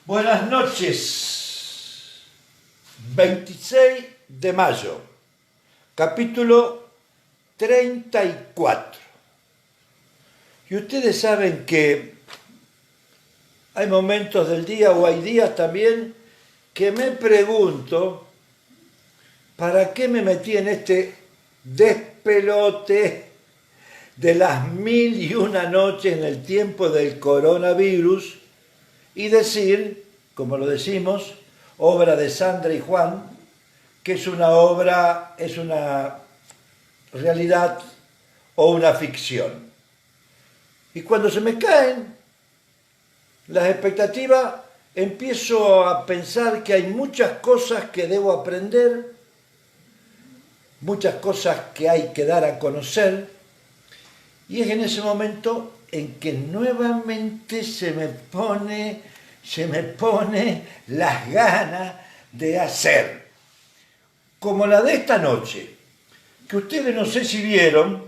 Buenas noches. 26 de mayo, capítulo 34. Y ustedes saben que hay momentos del día, o hay días también, que me pregunto ¿para qué me metí en este despelote de las 1001 noches en el tiempo del coronavirus? Y decir, como lo decimos, obra de Sandra y Juan, que es una obra, es una realidad o una ficción. Y cuando se me caen las expectativas, empiezo a pensar que hay muchas cosas que debo aprender, muchas cosas que hay que dar a conocer, y es en ese momento en que nuevamente se me pone las ganas de hacer. Como la de esta noche, que ustedes no sé si vieron,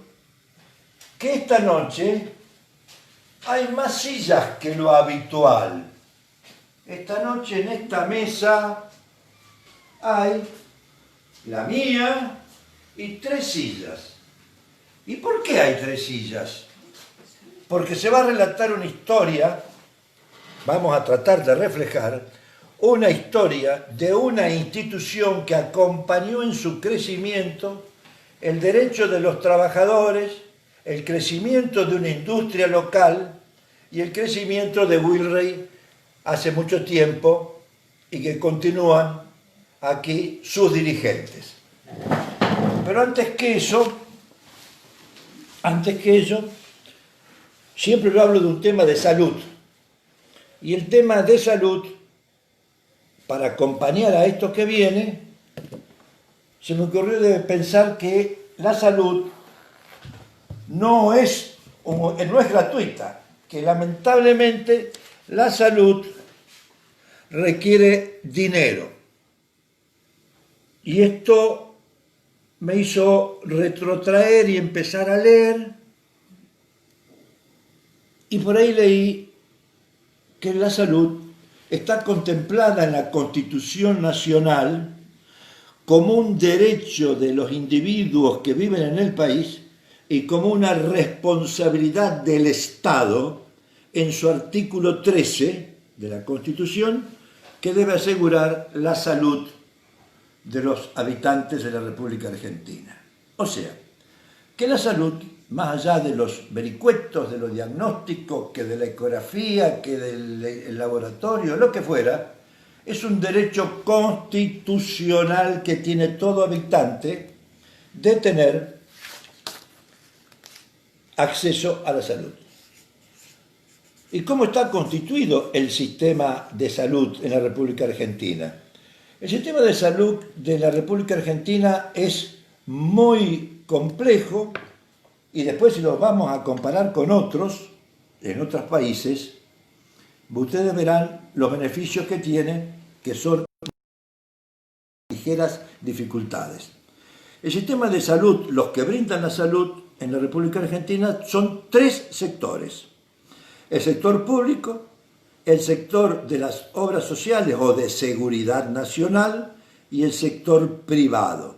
que esta noche hay más sillas que lo habitual. Esta noche en esta mesa hay la mía y 3 sillas. ¿Y por qué hay 3 sillas? Porque se va a relatar una historia, vamos a tratar de reflejar, una historia de una institución que acompañó en su crecimiento el derecho de los trabajadores, el crecimiento de una industria local y el crecimiento de Wilray hace mucho tiempo y que continúan aquí sus dirigentes. Pero antes que eso, siempre yo hablo de un tema de salud. Y el tema de salud, para acompañar a esto que viene, se me ocurrió de pensar que la salud no es gratuita, que lamentablemente la salud requiere dinero. Y esto me hizo retrotraer y empezar a leer, y por ahí leí que la salud está contemplada en la Constitución Nacional como un derecho de los individuos que viven en el país y como una responsabilidad del Estado en su artículo 13 de la Constitución, que debe asegurar la salud de los habitantes de la República Argentina. O sea, que la salud, más allá de los vericuetos, de los diagnósticos, que de la ecografía, que del laboratorio, lo que fuera, es un derecho constitucional que tiene todo habitante de tener acceso a la salud. ¿Y cómo está constituido el sistema de salud en la República Argentina? El sistema de salud de la República Argentina es muy complejo, y después si lo vamos a comparar con otros, en otros países, ustedes verán los beneficios que tiene, que son ligeras dificultades. El sistema de salud, los que brindan la salud en la República Argentina, son 3 sectores. El sector público, el sector de las obras sociales o de seguridad nacional y el sector privado.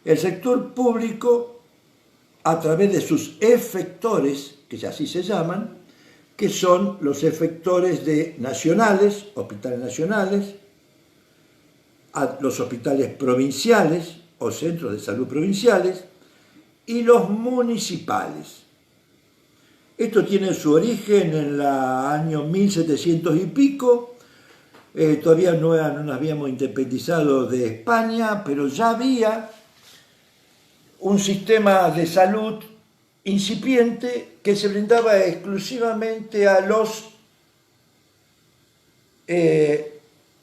El sector público, a través de sus efectores, que así se llaman, que son los efectores de nacionales, hospitales nacionales, los hospitales provinciales o centros de salud provinciales y los municipales. Esto tiene su origen en el año 1700 y pico, todavía no nos habíamos independizado de España, pero ya había un sistema de salud incipiente que se brindaba exclusivamente a los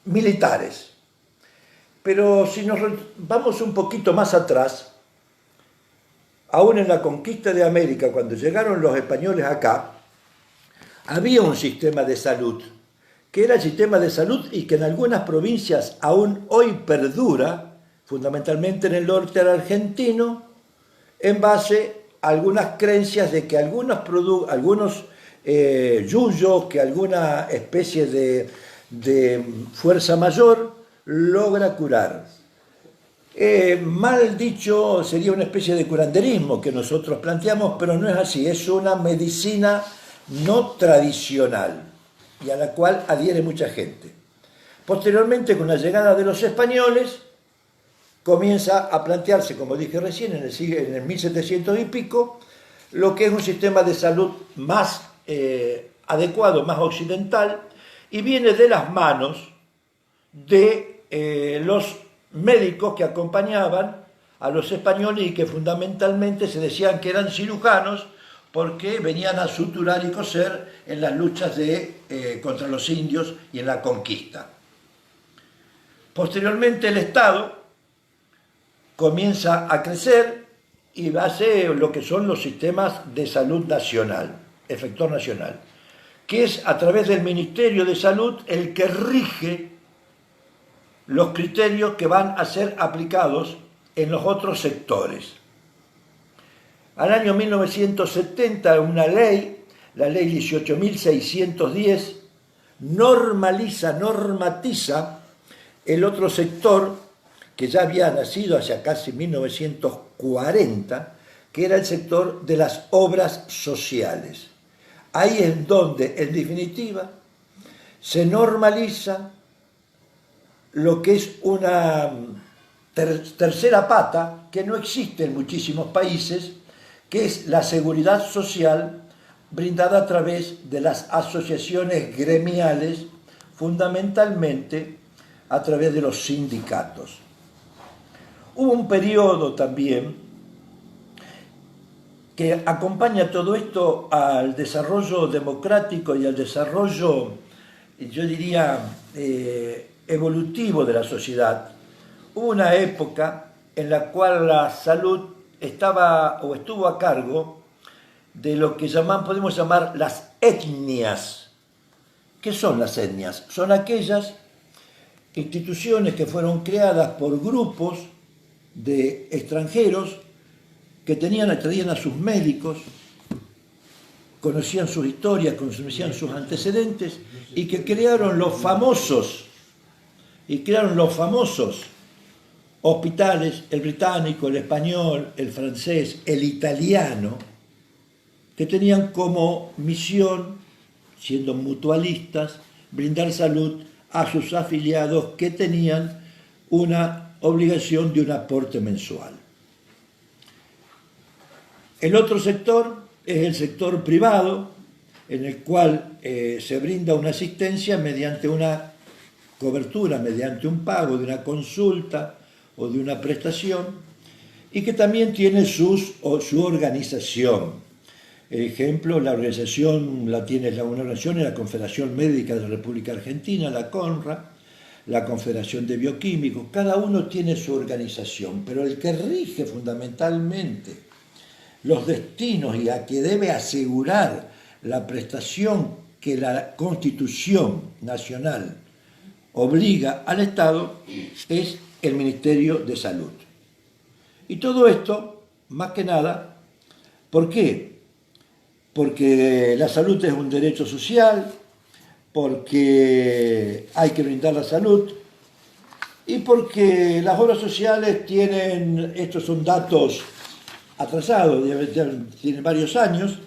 militares. Pero si nos vamos un poquito más atrás, aún en la conquista de América, cuando llegaron los españoles acá, había un sistema de salud, que era el sistema de salud y que en algunas provincias aún hoy perdura, fundamentalmente en el norte argentino, en base a algunas creencias de que algunos yuyo, que alguna especie de fuerza mayor logra curar. Mal dicho, sería una especie de curanderismo que nosotros planteamos, pero no es así, es una medicina no tradicional y a la cual adhiere mucha gente. Posteriormente, con la llegada de los españoles, comienza a plantearse, como dije recién, en el 1700 y pico, lo que es un sistema de salud más adecuado, más occidental, y viene de las manos de los médicos que acompañaban a los españoles y que fundamentalmente se decían que eran cirujanos porque venían a suturar y coser en las luchas contra los indios y en la conquista. Posteriormente el Estado comienza a crecer y hace lo que son los sistemas de salud nacional, efector nacional, que es a través del Ministerio de Salud el que rige los criterios que van a ser aplicados en los otros sectores. Al año 1970 una ley, la ley 18.610, normatiza el otro sector que ya había nacido hacia casi 1940, que era el sector de las obras sociales. Ahí es donde, en definitiva, se normaliza lo que es una tercera pata que no existe en muchísimos países, que es la seguridad social brindada a través de las asociaciones gremiales, fundamentalmente a través de los sindicatos. Hubo un periodo también que acompaña todo esto al desarrollo democrático y al desarrollo, yo diría, evolutivo de la sociedad. Hubo una época en la cual la salud estaba o estuvo a cargo de lo que podemos llamar las etnias. ¿Qué son las etnias? Son aquellas instituciones que fueron creadas por grupos de extranjeros que traían a sus médicos, conocían sus historias, conocían sus antecedentes y que crearon los famosos hospitales, el británico, el español, el francés, el italiano, que tenían como misión, siendo mutualistas, brindar salud a sus afiliados que tenían una obligación de un aporte mensual. El otro sector es el sector privado, en el cual se brinda una asistencia mediante una cobertura, mediante un pago de una consulta o de una prestación, y que también tiene su organización. Ejemplo, la organización la tiene la organización es la Confederación Médica de la República Argentina, la CONRA, la Confederación de Bioquímicos, cada uno tiene su organización, pero el que rige fundamentalmente los destinos y a que debe asegurar la prestación que la Constitución Nacional obliga al Estado es el Ministerio de Salud. Y todo esto, más que nada, ¿por qué? Porque la salud es un derecho social, porque hay que brindar la salud y porque las obras sociales tienen, estos son datos atrasados, tienen varios años,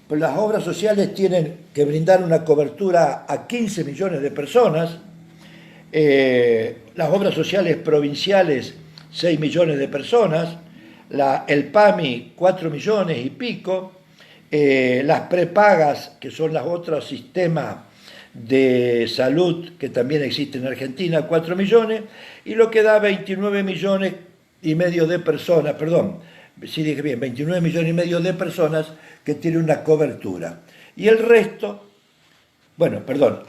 pero las obras sociales tienen que brindar una cobertura a 15 millones de personas, las obras sociales provinciales 6 millones de personas, el PAMI 4 millones y pico, las prepagas, que son los otros sistemas de salud que también existen en Argentina, 4 millones, y lo que da 29 millones y medio de personas, sí dije bien, 29 millones y medio de personas que tienen una cobertura. Y el resto,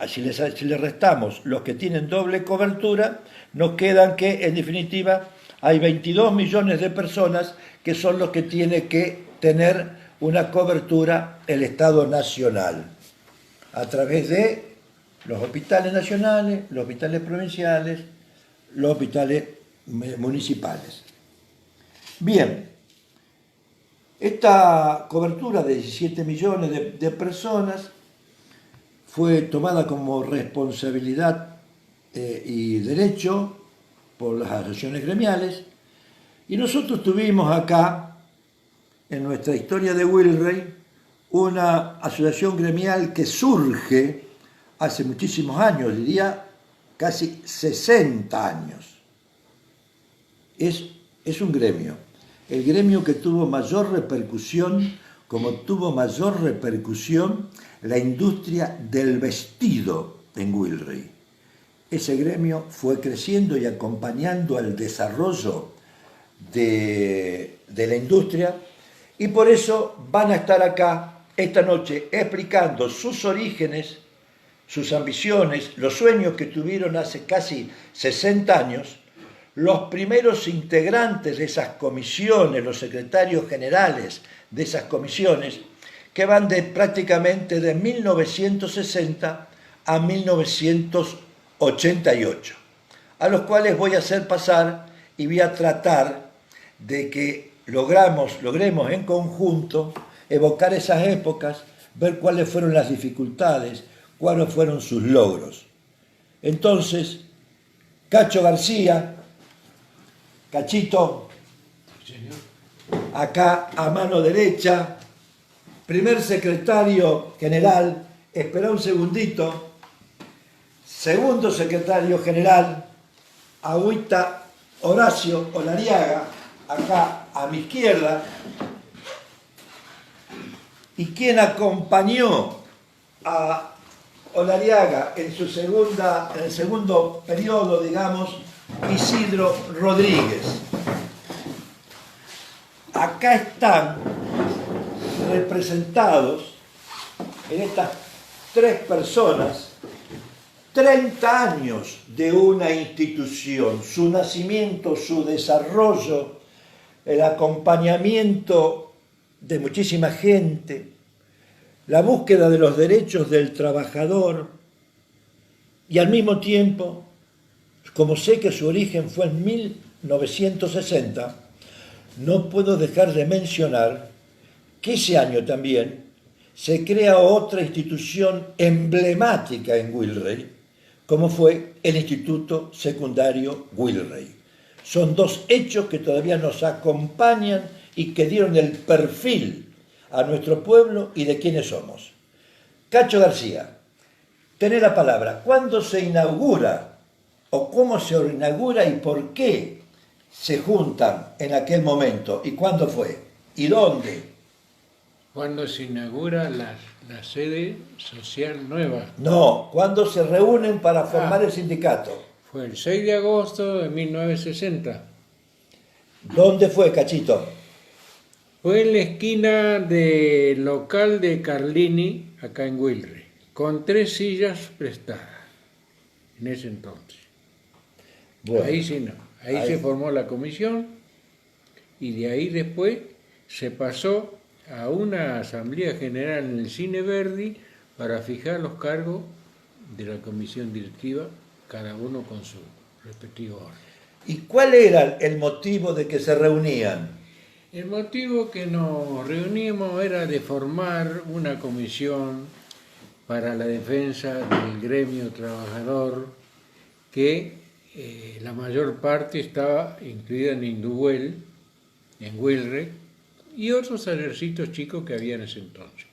si le restamos los que tienen doble cobertura, nos quedan que, en definitiva, hay 22 millones de personas que son los que tiene que tener una cobertura el Estado Nacional, a través de los hospitales nacionales, los hospitales provinciales, los hospitales municipales. Bien, esta cobertura de 17 millones de personas fue tomada como responsabilidad y derecho por las asociaciones gremiales, y nosotros tuvimos acá, en nuestra historia de Wilrey, una asociación gremial que surge hace muchísimos años, diría casi 60 años. Es un gremio, el gremio que tuvo mayor repercusión, como tuvo mayor repercusión la industria del vestido en Wilrey. Ese gremio fue creciendo y acompañando al desarrollo de la industria, y por eso van a estar acá esta noche explicando sus orígenes, sus ambiciones, los sueños que tuvieron hace casi 60 años, los primeros integrantes de esas comisiones, los secretarios generales de esas comisiones, que van prácticamente de 1960 a 1988, a los cuales voy a hacer pasar y voy a tratar de que logremos en conjunto evocar esas épocas, ver cuáles fueron las dificultades, cuáles fueron sus logros. Entonces, Cacho García, Cachito, acá a mano derecha, primer secretario general, espera un segundito, segundo secretario general, Agüita Horacio Olariaga, acá a mi izquierda, y quien acompañó a Olariaga en el segundo periodo, digamos, Isidro Rodríguez. Acá están representados en estas tres personas 30 años de una institución, su nacimiento, su desarrollo, el acompañamiento de muchísima gente, la búsqueda de los derechos del trabajador, y al mismo tiempo, como sé que su origen fue en 1960, no puedo dejar de mencionar que ese año también se crea otra institución emblemática en Wilrey, como fue el Instituto Secundario Wilrey. Son dos hechos que todavía nos acompañan y que dieron el perfil a nuestro pueblo y de quiénes somos. Cacho García, tenés la palabra. ¿Cuándo se inaugura o cómo se inaugura y por qué se juntan en aquel momento? ¿Y cuándo fue? ¿Y dónde? ¿Cuándo se inaugura la sede social nueva? No, ¿cuándo se reúnen para formar el sindicato? Fue el 6 de agosto de 1960. ¿Dónde fue, Cachito? Fue en la esquina del local de Carlini, acá en Wilrey, con 3 sillas prestadas, en ese entonces. Bueno, ahí sí no. Ahí se formó la comisión y de ahí después se pasó a una asamblea general en el Cine Verdi para fijar los cargos de la comisión directiva, cada uno con su respectivo orden. ¿Y cuál era el motivo de que se reunían? El motivo que nos reuníamos era de formar una comisión para la defensa del gremio trabajador que la mayor parte estaba incluida en Indubuel, en Wilrey, y otros tallercitos chicos que había en ese entonces.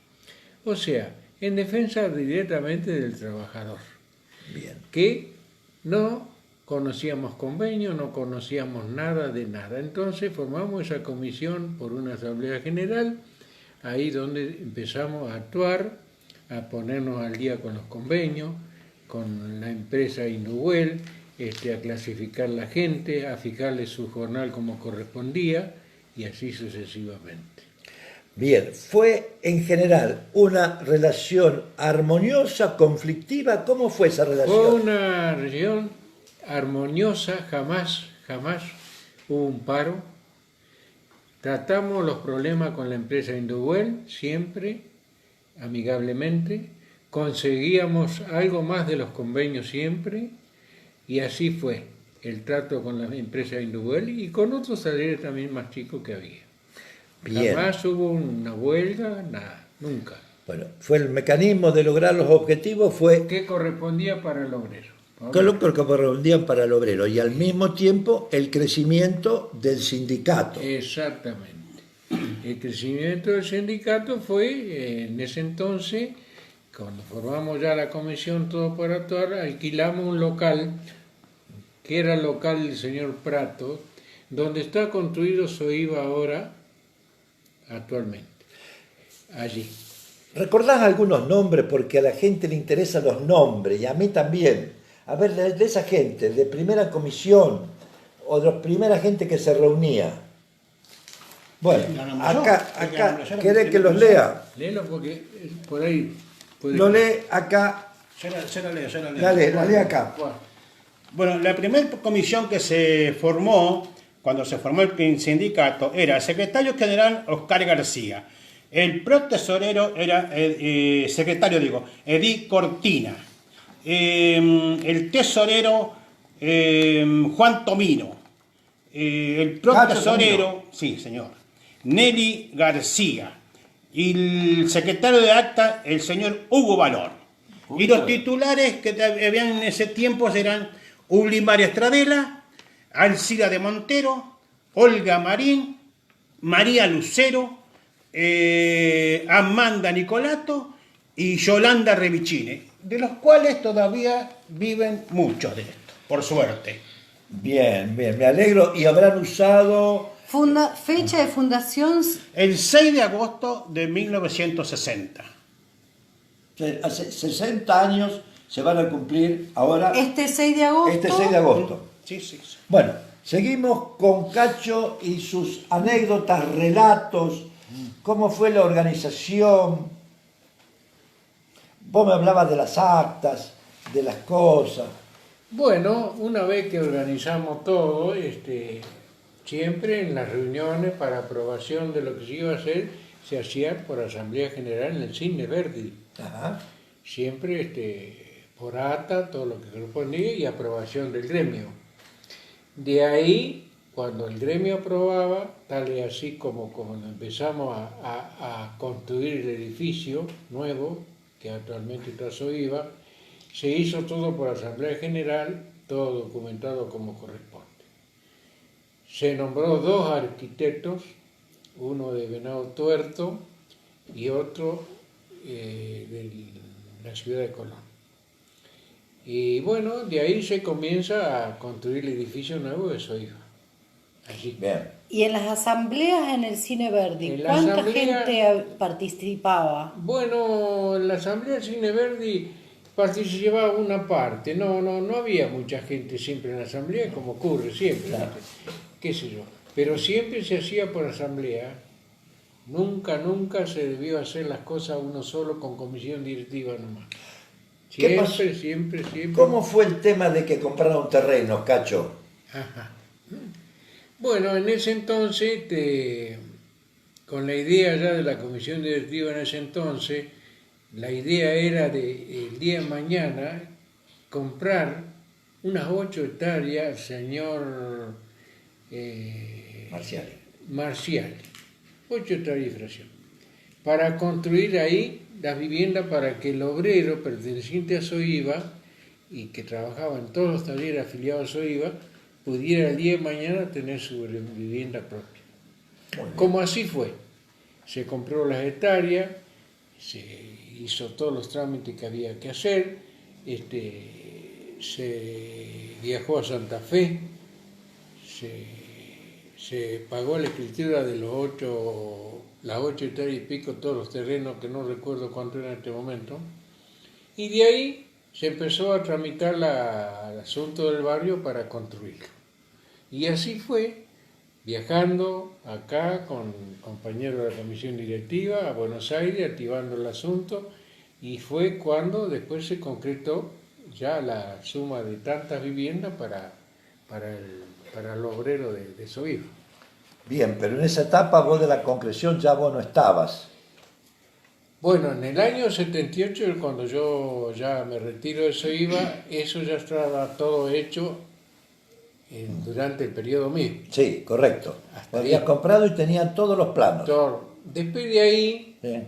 O sea, en defensa directamente del trabajador. Bien. Que no conocíamos convenio, no conocíamos nada de nada. Entonces formamos esa comisión por una asamblea general, ahí donde empezamos a actuar, a ponernos al día con los convenios, con la empresa Indubuel, a clasificar la gente, a fijarle su jornal como correspondía, y así sucesivamente. Bien, ¿fue en general una relación armoniosa, conflictiva? ¿Cómo fue esa relación? Fue una relación armoniosa, jamás hubo un paro. Tratamos los problemas con la empresa Indubuel, siempre, amigablemente. Conseguíamos algo más de los convenios siempre, y así fue el trato con la empresa Indubuel y con otros talleres también más chicos que había. Bien. Jamás hubo una huelga, nada, nunca. Bueno, fue el mecanismo de lograr los objetivos, fue ¿Qué correspondía para el obrero? con lo que correspondían para el obrero y al mismo tiempo el crecimiento del sindicato. Exactamente. El crecimiento del sindicato fue, en ese entonces, cuando formamos ya la comisión Todo por Actuar, alquilamos un local, que era el local del señor Prato, donde está construido SOIVA ahora, actualmente, allí. ¿Recordás algunos nombres? Porque a la gente le interesan los nombres y a mí también. A ver, de esa gente, de primera comisión o de la primera gente que se reunía. Bueno, acá, ¿querés que los lea? Léelo porque por ahí puede... Lo lee acá. Yo la leo. La lee acá. Bueno, la primera comisión que se formó, cuando se formó el sindicato, era el secretario general Oscar García. El protesorero era, Edí Cortina. El tesorero, Juan Tomino. El protesorero, sí, señor, Nelly García. Y el secretario de acta, el señor Hugo Valor. Y los titulares que habían en ese tiempo eran Ublimar Estradela, Alcida de Montero, Olga Marín, María Lucero, Amanda Nicolato y Yolanda Revicini, de los cuales todavía viven muchos de estos, por suerte. Bien, me alegro. Y habrán usado... Fecha de fundación. El 6 de agosto de 1960. Hace 60 años se van a cumplir ahora... Este 6 de agosto. Este 6 de agosto. Sí. Bueno, seguimos con Cacho y sus anécdotas, relatos, cómo fue la organización. Vos me hablabas de las actas, de las cosas. Bueno, una vez que organizamos todo, siempre en las reuniones para aprobación de lo que se iba a hacer, se hacía por Asamblea General en el Cine Verdi. Ajá. Siempre por acta, todo lo que correspondía y aprobación del gremio. De ahí, cuando el gremio aprobaba, tal y así como empezamos a construir el edificio nuevo, que actualmente está SOIVA, se hizo todo por Asamblea General, todo documentado como corresponde. Se nombró 2 arquitectos, uno de Venado Tuerto y otro de la ciudad de Colón. Y bueno, de ahí se comienza a construir el edificio nuevo de SOIVA. Allí. Bien. Y en las asambleas en el Cine Verdi, En la ¿cuánta asamblea- gente participaba? Bueno, en la Asamblea del Cine Verdi participaba una parte, no había mucha gente siempre en la Asamblea, como ocurre siempre, Claro. qué sé yo, pero siempre se hacía por Asamblea, nunca se debió hacer las cosas uno solo con comisión directiva nomás. ¿Qué pasó? Siempre. ¿Cómo fue el tema de que compraron terrenos, Cacho? Ajá. Bueno, en ese entonces, con la idea ya de la comisión directiva en ese entonces, la idea era de el día de mañana comprar unas 8 hectáreas al señor Marcial. 8 hectáreas de fracción, para construir ahí las viviendas para que el obrero perteneciente a SOIVA y que trabajaba en todos los talleres afiliados a SOIVA pudiera el día de mañana tener su vivienda propia. Como así fue, se compró las hectáreas, se hizo todos los trámites que había que hacer, se viajó a Santa Fe, se pagó la escritura de las 8 hectáreas y pico, todos los terrenos que no recuerdo cuánto era en este momento, y de ahí se empezó a tramitar el asunto del barrio para construirlo. Y así fue, viajando acá con compañeros de la comisión directiva a Buenos Aires, activando el asunto, y fue cuando después se concretó ya la suma de tantas viviendas para el obrero de SOIVA. Bien, pero en esa etapa vos de la concreción ya vos no estabas. Bueno, en el año 78, cuando yo ya me retiro de SOIVA, eso ya estaba todo hecho durante el periodo mío. Sí, correcto. Hasta Lo habías ahí. comprado y tenían todos los planos. Después de ahí, Sí.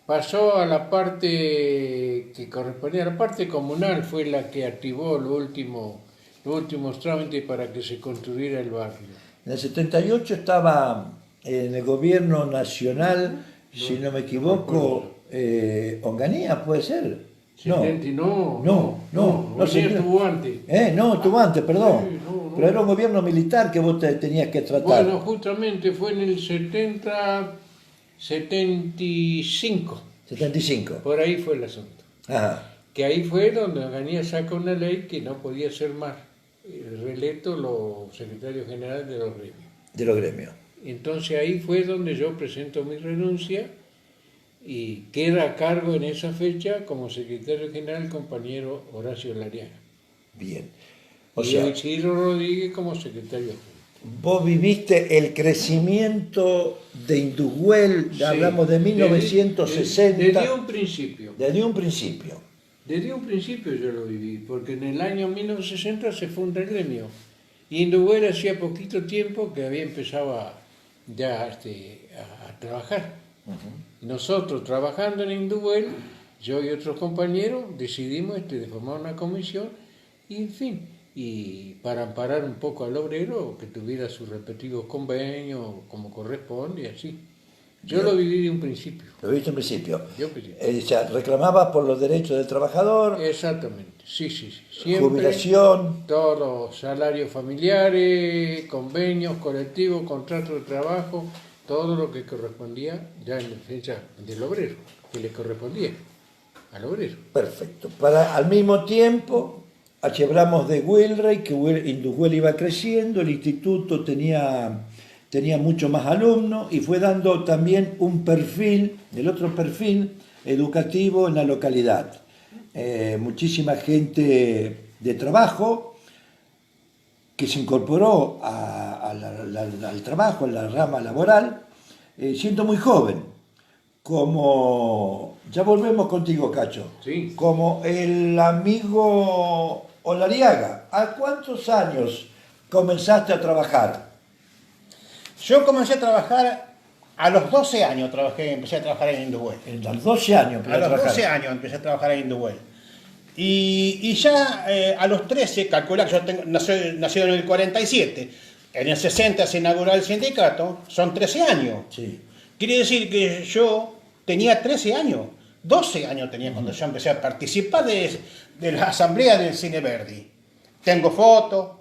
pasó a la parte que correspondía a la parte comunal, fue la que activó los últimos trámites para que se construyera el barrio. En el 78 estaba en el gobierno nacional, si no me equivoco, Onganía, ¿puede ser? No, 70, no, no sé. estuvo antes. No, estuvo antes, perdón. Sí, no. Pero era un gobierno militar que vos tenías que tratar. Bueno, justamente fue en el 75, 75. por ahí fue el asunto. Ajá. Que ahí fue donde Onganía saca una ley que no podía ser más reelecto los secretarios generales de los gremios. De los gremios. Entonces ahí fue donde yo presento mi renuncia y queda a cargo en esa fecha como secretario general el compañero Horacio Lariaga. Bien. Y O sea, Isidro Rodríguez como secretario adjunto. vos viviste el crecimiento de Indushuel, Sí, hablamos de 1960. Desde un principio. Desde un principio. Desde un principio yo lo viví, porque en el año 1960 se funda el gremio. Y Indushuel hacía poquito tiempo que había empezado ya a trabajar. Y nosotros trabajando en Indushuel, yo y otros compañeros decidimos de formar una comisión y en fin, y para amparar un poco al obrero que tuviera sus respectivos convenios como corresponde y así. Yo lo viví de un principio. Lo viste en principio. Yo principio. O sea, reclamabas por los derechos del trabajador, Exactamente, sí. Siempre, jubilación. todos, salarios familiares, convenios, colectivos, contratos de trabajo, todo lo que correspondía ya en defensa del obrero, que le correspondía al obrero. Perfecto. Al mismo tiempo, hablamos de Wilrey, que Indushuel iba creciendo, el instituto tenía mucho más alumnos y fue dando también el otro perfil educativo en la localidad. Muchísima gente de trabajo que se incorporó al trabajo, a la rama laboral, siendo muy joven, como, ya volvemos contigo, Cacho, Sí. como el amigo Olariaga. ¿A cuántos años comenzaste a trabajar? Yo comencé a trabajar a los 12 años, empecé a trabajar en Indushuel. En los 12 años. A los 12 años empecé a trabajar en Indushuel. Y ya a los 13, calcula que yo nacido en el 47, en el 60 se inauguró el sindicato, son 13 años. Sí. Quiere decir que yo tenía 13 años, 12 años tenía cuando yo empecé a participar de la asamblea del Cine Verdi. Tengo fotos,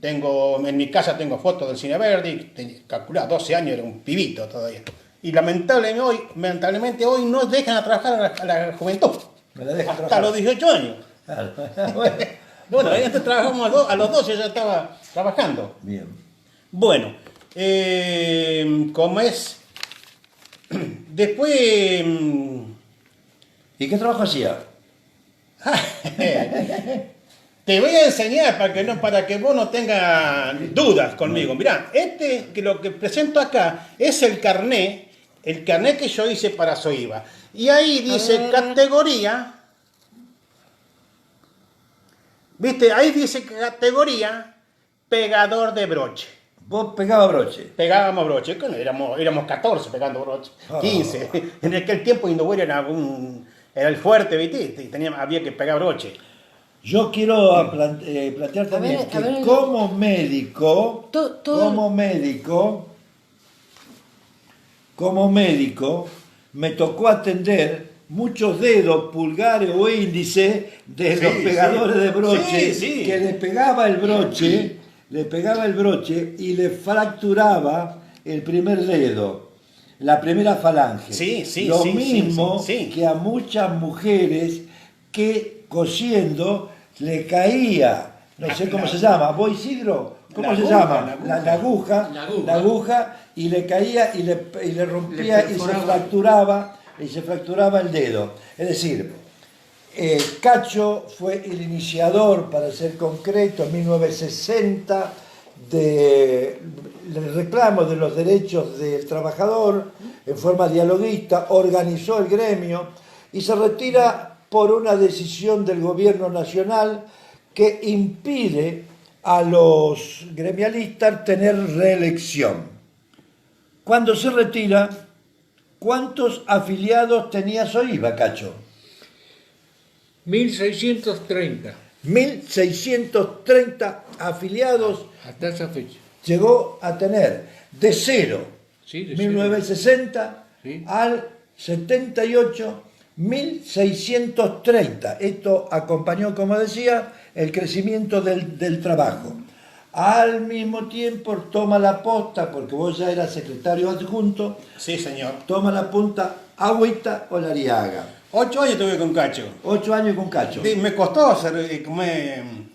en mi casa tengo fotos del Cine Verdi, calculá, 12 años, era un pibito todavía. Y lamentablemente hoy no dejan a trabajar a la juventud. Me la dejan Hasta trabajar. los 18 años. Claro. Bueno, Bueno, antes trabajamos a los 12, ya estaba trabajando. bien. Bueno, como es. Después. ¿Y qué trabajo hacía? Te voy a enseñar para que vos no tengas dudas conmigo. Mirá, que lo que presento acá es el carné que yo hice para Soiva. Y ahí dice categoría. ¿Viste? Ahí dice categoría pegador de broche. Vos pegabas broche. Pegábamos broche, éramos 14 pegando broche, 15. En aquel tiempo Indushuel era el fuerte, ¿viste? Y había que pegar broche. Yo quiero plantear también a ver, como médico, como médico, me tocó atender muchos dedos, pulgares o índices de los pegadores de broche, Sí. que le pegaba el broche y le fracturaba el primer dedo, la primera falange. Lo mismo que a muchas mujeres que cosiendo le caía, no sé cómo se llama, ¿vos, Isidro? ¿Cómo se llama? La aguja, y le caía y le rompía y se fracturaba el dedo. Es decir, Cacho fue el iniciador, para ser concreto, en 1960, del reclamo de los derechos del trabajador en forma dialoguista, organizó el gremio y se retira por una decisión del gobierno nacional que impide a los gremialistas tener reelección. Cuando se retira, ¿cuántos afiliados tenía Soiba, Cacho? 1630, 1630 afiliados hasta esa fecha. llegó a tener de cero, Sí, de 1960 Sí. al 78, 1630. Esto acompañó, como decía, el crecimiento del trabajo. Al mismo tiempo toma la posta, porque vos ya eras secretario adjunto, Sí, señor. toma la punta Agüita Olariaga. 8 años tuve con Cacho. 8 años con Cacho. Sí, me costó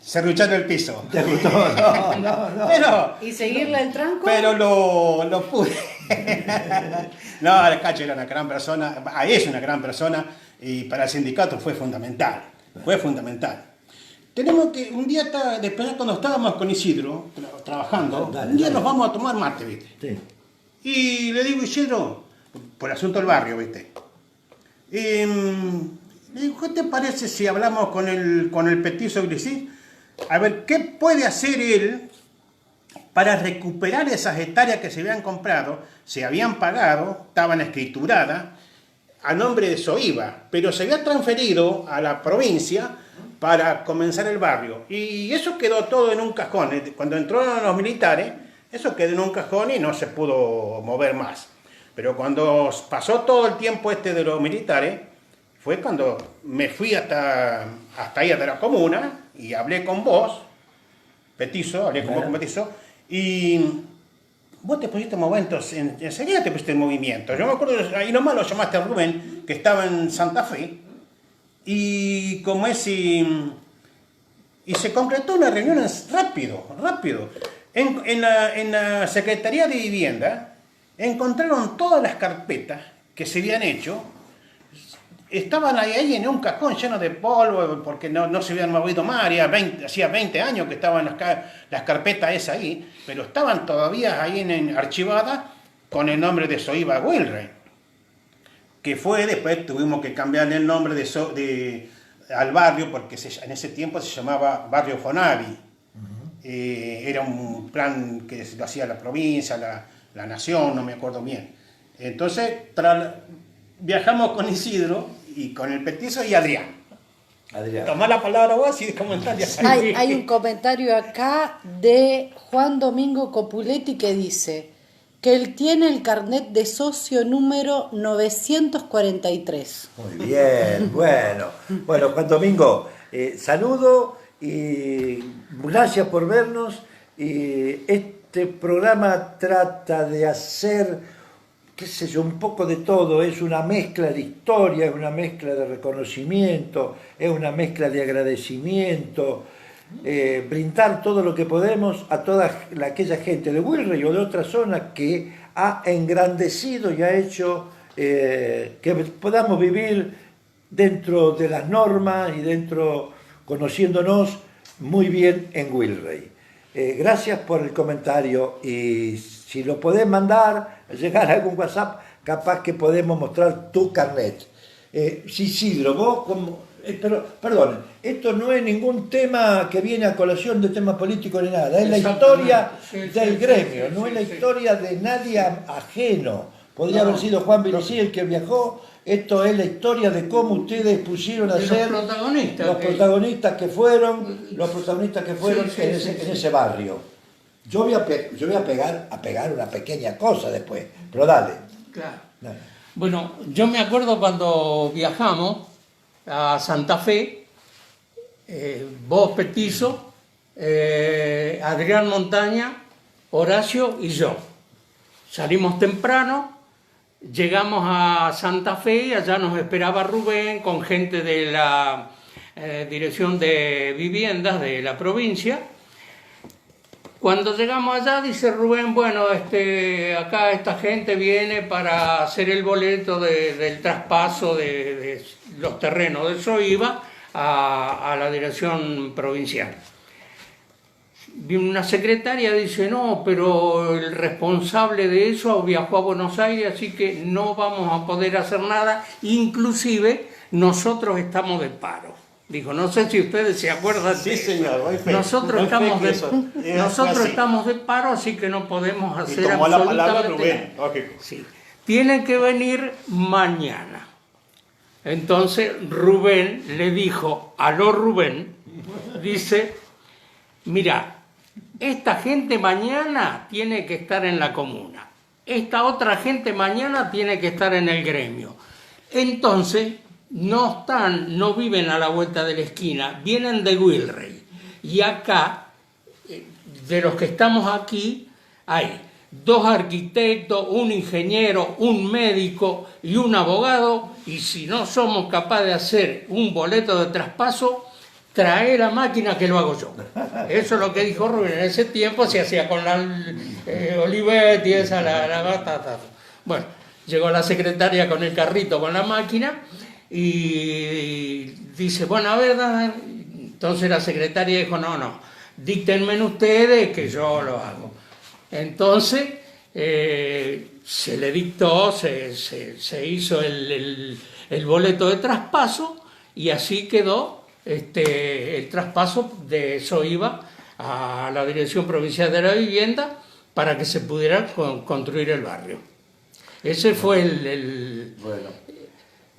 serruchar el piso. ¿Te gustó? No, no, no. Pero, ¿Y seguirle el tranco? pero lo pude. No, el Cacho era una gran persona, es una gran persona, y para el sindicato fue fundamental. Fue fundamental. Tenemos que, un día, después cuando estábamos con Isidro, trabajando, Dale, un día dale. nos vamos a tomar mate, ¿viste? Sí. Y le digo, Isidro, por el asunto del barrio, ¿viste? Le digo, ¿qué te parece si hablamos con el petizo Grisí? A ver, ¿qué puede hacer él para recuperar esas hectáreas que se habían comprado, se habían pagado, estaban escrituradas, a nombre de Soiba, pero se había transferido a la provincia para comenzar el barrio? Y eso quedó todo en un cajón. Cuando entraron los militares, eso quedó en un cajón y no se pudo mover más. Pero cuando pasó todo el tiempo de los militares, fue cuando me fui hasta ahí, hasta la comuna, y hablé con vos, Petizo, hablé con vos, con Petizo, y vos te pusiste momentos, enseguida te pusiste en movimiento. Yo me acuerdo, ahí nomás lo llamaste a Rubén, que estaba en Santa Fe, y como es, y se concretó una reunión rápido. En la Secretaría de Vivienda encontraron todas las carpetas que se habían hecho, estaban ahí en un cajón lleno de polvo, porque no se habían movido más, hacía 20 años que estaban las carpetas esas ahí, pero estaban todavía ahí archivadas con el nombre de Soiba Wilrey, que fue, después tuvimos que cambiarle el nombre al barrio, porque en ese tiempo se llamaba Barrio Fonavi. Era un plan que lo hacía la provincia, la nación, no me acuerdo bien. Entonces viajamos con Isidro y con el Petizo y Adrián. Tomá la palabra vos y comentar. Hay un comentario acá de Juan Domingo Copuletti que dice que él tiene el carnet de socio número 943. Muy bien, bueno. Bueno, Juan Domingo, saludo y gracias por vernos. Este programa trata de hacer, qué sé yo, un poco de todo. Es una mezcla de historia, es una mezcla de reconocimiento, es una mezcla de agradecimiento. Brindar todo lo que podemos a toda aquella gente de Wilrey o de otras zonas que ha engrandecido y ha hecho que podamos vivir dentro de las normas y conociéndonos muy bien en Wilrey. Gracias por el comentario, y si lo podés mandar, llegar a algún WhatsApp, capaz que podemos mostrar tu carnet. Isidro, vos como... pero, perdón, esto no es ningún tema que viene a colación de tema político ni nada, es la historia del gremio, no es la historia de nadie ajeno. Podría haber sido Juan Vilici el que viajó. Esto es la historia de cómo ustedes pusieron a ser los protagonistas que fueron en ese barrio. Yo voy a pegar una pequeña cosa después, pero dale. Claro. Dale. Bueno, yo me acuerdo cuando viajamos a Santa Fe, vos, Petizo, Adrián Montaña, Horacio y yo. Salimos temprano, llegamos a Santa Fe y allá nos esperaba Rubén con gente de la Dirección de Viviendas de la provincia. Cuando llegamos allá, dice Rubén, bueno, acá esta gente viene para hacer el boleto del traspaso de los terrenos de Soiba a la dirección provincial. Viene una secretaria, dice, no, pero el responsable de eso viajó a Buenos Aires, así que no vamos a poder hacer nada, inclusive nosotros estamos de paro. Dijo, no sé si ustedes se acuerdan de eso. Señor, Nosotros estamos de paro, así que no podemos hacer tomó la absolutamente palabra Rubén, nada. lógico. Sí. tienen que venir mañana. Entonces Rubén le dijo, aló Rubén, dice, mira, esta gente mañana tiene que estar en la comuna, esta otra gente mañana tiene que estar en el gremio. Entonces no viven a la vuelta de la esquina, vienen de Wilrey. Y acá, de los que estamos aquí, hay 2 arquitectos, un ingeniero, un médico y un abogado, y si no somos capaces de hacer un boleto de traspaso, trae la máquina que lo hago yo. Eso es lo que dijo Rubén. En ese tiempo se hacía con la Olivetti, esa, la gata. Bueno, llegó la secretaria con el carrito, con la máquina, y dice, bueno, a ver, entonces la secretaria dijo, no, díctenme ustedes que yo lo hago. Entonces se le dictó, se hizo el boleto de traspaso y así quedó el traspaso de SOIVA a la Dirección Provincial de la Vivienda para que se pudiera construir el barrio. Ese fue Bueno,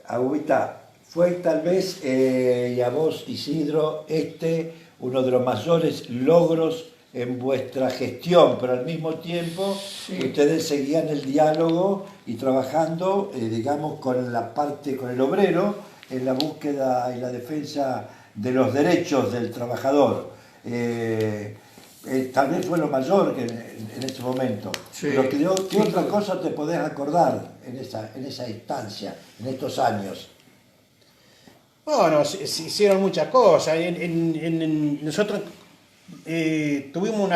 Agüita, fue tal vez, y a vos Isidro, uno de los mayores logros en vuestra gestión, pero al mismo tiempo ustedes seguían el diálogo y trabajando, digamos, con el obrero en la búsqueda y la defensa de los derechos del trabajador. Tal vez fue lo mayor que en ese momento. Sí. Pero ¿qué otra cosa te podés acordar en esa instancia, en estos años? Bueno, se hicieron muchas cosas. Nosotros tuvimos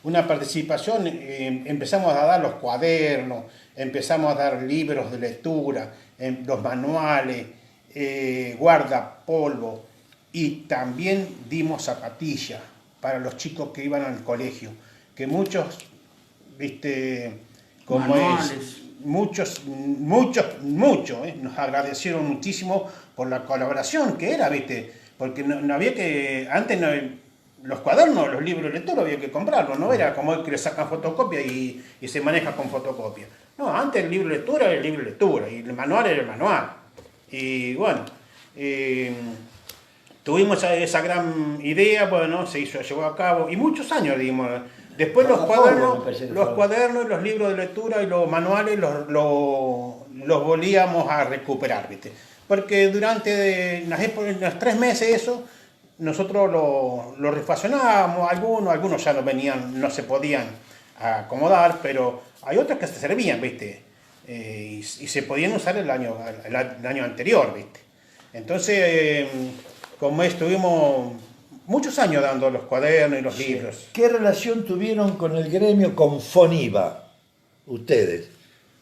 una participación, empezamos a dar los cuadernos, empezamos a dar libros de lectura, los manuales, guardapolvo, y también dimos zapatillas para los chicos que iban al colegio, que muchos, como manuales. muchos, nos agradecieron muchísimo por la colaboración que era, porque no había que, antes los cuadernos, los libros de lectura había que comprarlos, no era como el que le sacan fotocopia y se maneja con fotocopia. No, antes el libro de lectura era el libro de lectura y el manual era el manual. Y bueno, tuvimos esa gran idea, bueno, se llevó a cabo y muchos años dimos. Después los cuadernos, los libros de lectura y los manuales los volvíamos a recuperar, porque durante los 3 meses eso, nosotros lo refaccionábamos, algunos ya no se podían acomodar, pero hay otros que se servían, y se podían usar el año anterior, Entonces, como estuvimos muchos años dando los cuadernos y los libros. ¿Qué relación tuvieron con el gremio, con FONIVA, ustedes?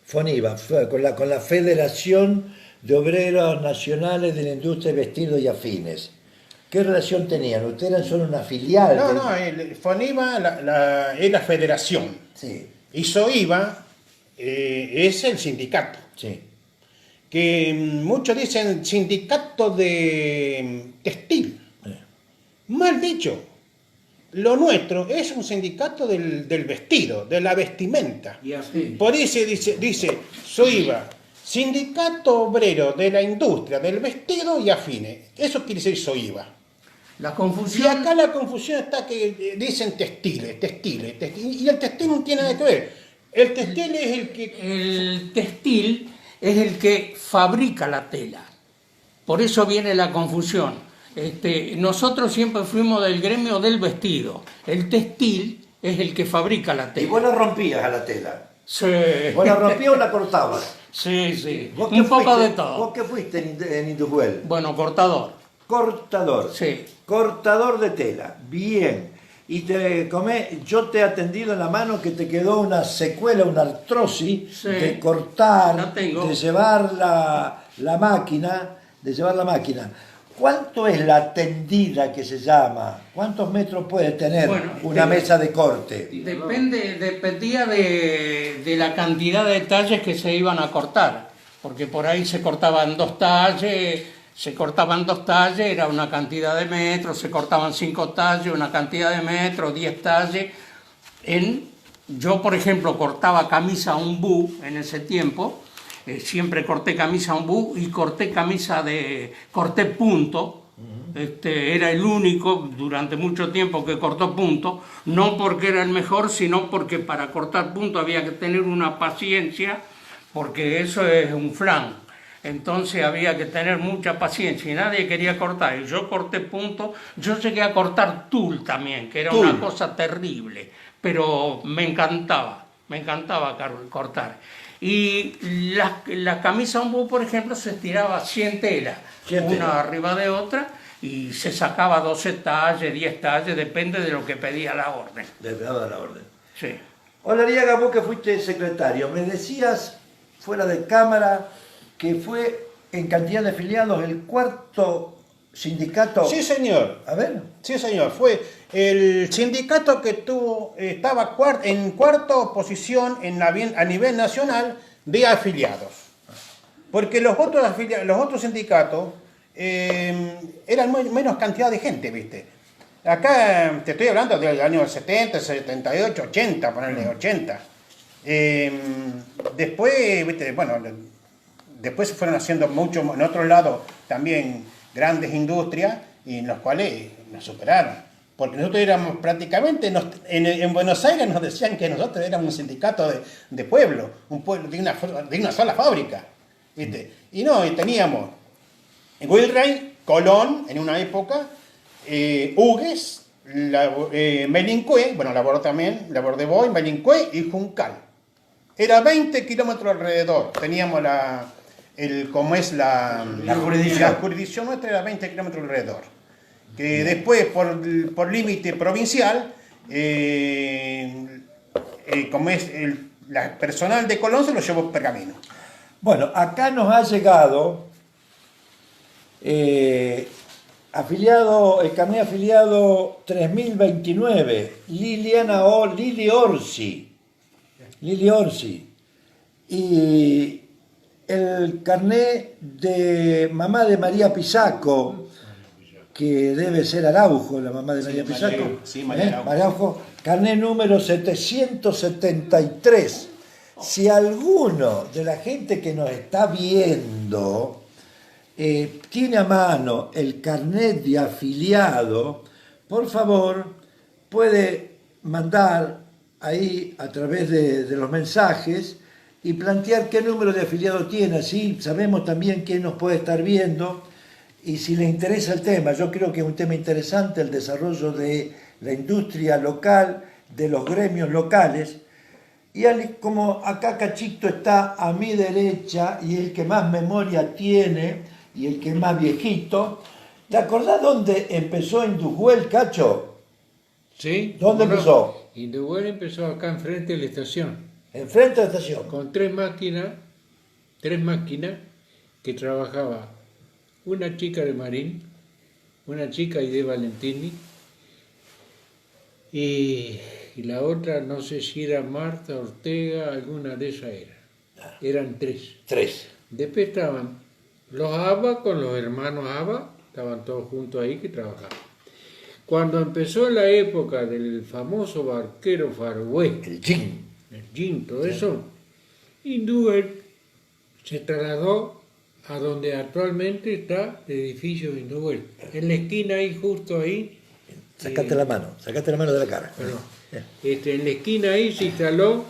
FONIVA, con la Federación de Obreros Nacionales de la Industria de Vestidos y Afines. ¿Qué relación tenían? ¿Ustedes eran solo una filial? No, el FONIVA es la federación. Sí. Y SOIVA es el sindicato. Sí. Que muchos dicen sindicato de textil. Mal dicho, lo nuestro es un sindicato del vestido, de la vestimenta. Y así. Por eso dice SOIVA, Sindicato Obrero de la Industria del Vestido y Afines. Eso quiere decir SOIVA. La Y confusión. acá la confusión está que dicen textiles, y el textil no tiene nada que ver. El textil es el que... El textil es el que fabrica la tela. Por eso viene la confusión. Nosotros siempre fuimos del gremio del vestido. El textil es el que fabrica la ¿Y tela. vos la rompías a la tela? Sí. ¿Vos la rompías o la cortabas? Sí. ¿Vos Un qué poco fuiste? de todo. ¿Vos qué fuiste en Indushuel? Bueno, cortador. Cortador. Sí. Cortador de tela. Bien. Y yo te he atendido en la mano que te quedó una secuela, una artrosis Sí. de cortar, La tengo. de llevar la máquina. ¿Cuánto es la tendida que se llama? ¿Cuántos metros puede tener Bueno, una mesa de corte? Dependía de la cantidad de talles que se iban a cortar, porque por ahí se cortaban 2 talles, era una cantidad de metros, se cortaban 5 talles, una cantidad de metros, 10 talles, en yo, por ejemplo, cortaba camisa ombú en ese tiempo, siempre corté camisa ombú y corté punto. Era el único durante mucho tiempo que cortó punto, no porque era el mejor, sino porque para cortar punto había que tener una paciencia, porque eso es un flan. Entonces había que tener mucha paciencia y nadie quería cortar. Y yo corté punto, yo llegué a cortar tul también, que era Tul. una cosa terrible, pero me encantaba cortar. Y la camisa ombú, por ejemplo, se estiraba 100 telas, 100 una telas. arriba de otra, y se sacaba 12 talles, 10 talles, depende de lo que pedía la orden. Le daba la orden. Sí. Olariaga, vos que fuiste secretario, me decías fuera de cámara que fue en cantidad de afiliados el cuarto sindicato. Sí, señor. A ver. Sí, señor. Fue el sindicato que estaba en cuarta posición a nivel nacional de afiliados. Porque los otros sindicatos eran menos cantidad de gente, ¿viste? Acá te estoy hablando del año 70, 78, 80, ponerle 80. Después, ¿viste? Bueno, después se fueron haciendo mucho, en otros lados también grandes industrias, y en los cuales nos superaron. Porque nosotros éramos prácticamente, en Buenos Aires nos decían que nosotros éramos un sindicato de pueblo, un pueblo de una sola fábrica, ¿viste? Y no, y teníamos Wilray, Colón, en una época, Hugues, Melincue, bueno, labor de Boy, Melincue y Juncal. Era 20 kilómetros alrededor. Teníamos la jurisdicción. La jurisdicción nuestra era 20 kilómetros alrededor. Que después, por límite provincial, la personal de Colón se lo llevó Pergamino. Bueno, acá nos ha llegado afiliado, el carnet afiliado 3029, Lili Orsi. Y el carnet de mamá de María Pisaco, que debe ser Araujo, la mamá de María Pisaco. María Araujo, carnet número 773. Si alguno de la gente que nos está viendo tiene a mano el carnet de afiliado, por favor, puede mandar ahí a través de los mensajes y plantear qué número de afiliado tiene. Así sabemos también quién nos puede estar viendo y si le interesa el tema. Yo creo que es un tema interesante el desarrollo de la industria local, de los gremios locales. Y como acá Cachito está a mi derecha y el que más memoria tiene y el que es más viejito, ¿te acordás dónde empezó Indushuel, Cacho? ¿Sí? ¿Dónde ¿Cómo no? empezó? Indushuel empezó acá enfrente de la estación, Enfrente de la estación. con tres máquinas que trabajaba una chica de Marín, una chica de Valentini y la otra no sé si era Marta Ortega, alguna de esas era. Eran tres. Tres. Después estaban los ABA con los hermanos ABA, estaban todos juntos ahí que trabajaban. Cuando empezó la época del famoso barquero Far West, El Jin. el Gin, todo eso, Indushuel se trasladó a donde actualmente está el edificio de Indushuel. En la esquina ahí, justo ahí. Sacate la mano de la cara. Perdón. En la esquina ahí se instaló,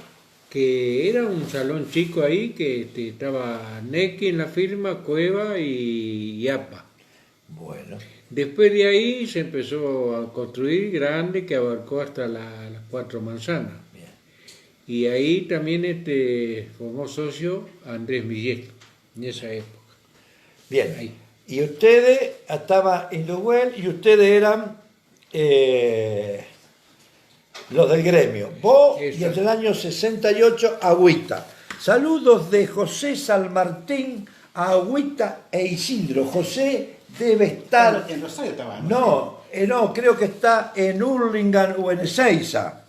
que era un salón chico ahí, que estaba Nequi en la firma, Cueva y APA. Bueno. Después de ahí se empezó a construir grande, que abarcó hasta las Cuatro Manzanas. Bien. Y ahí también formó socio Andrés Millet, en esa época. Bien. Ahí. Y ustedes, estaba Indushuel y ustedes eran los del gremio. Vos y Exacto. en el año 68, Agüita. Saludos de José San Martín a Agüita e Isidro. José debe estar... En Rosario estaba, ¿no? No, creo que está en Hurlingham o en Ezeiza.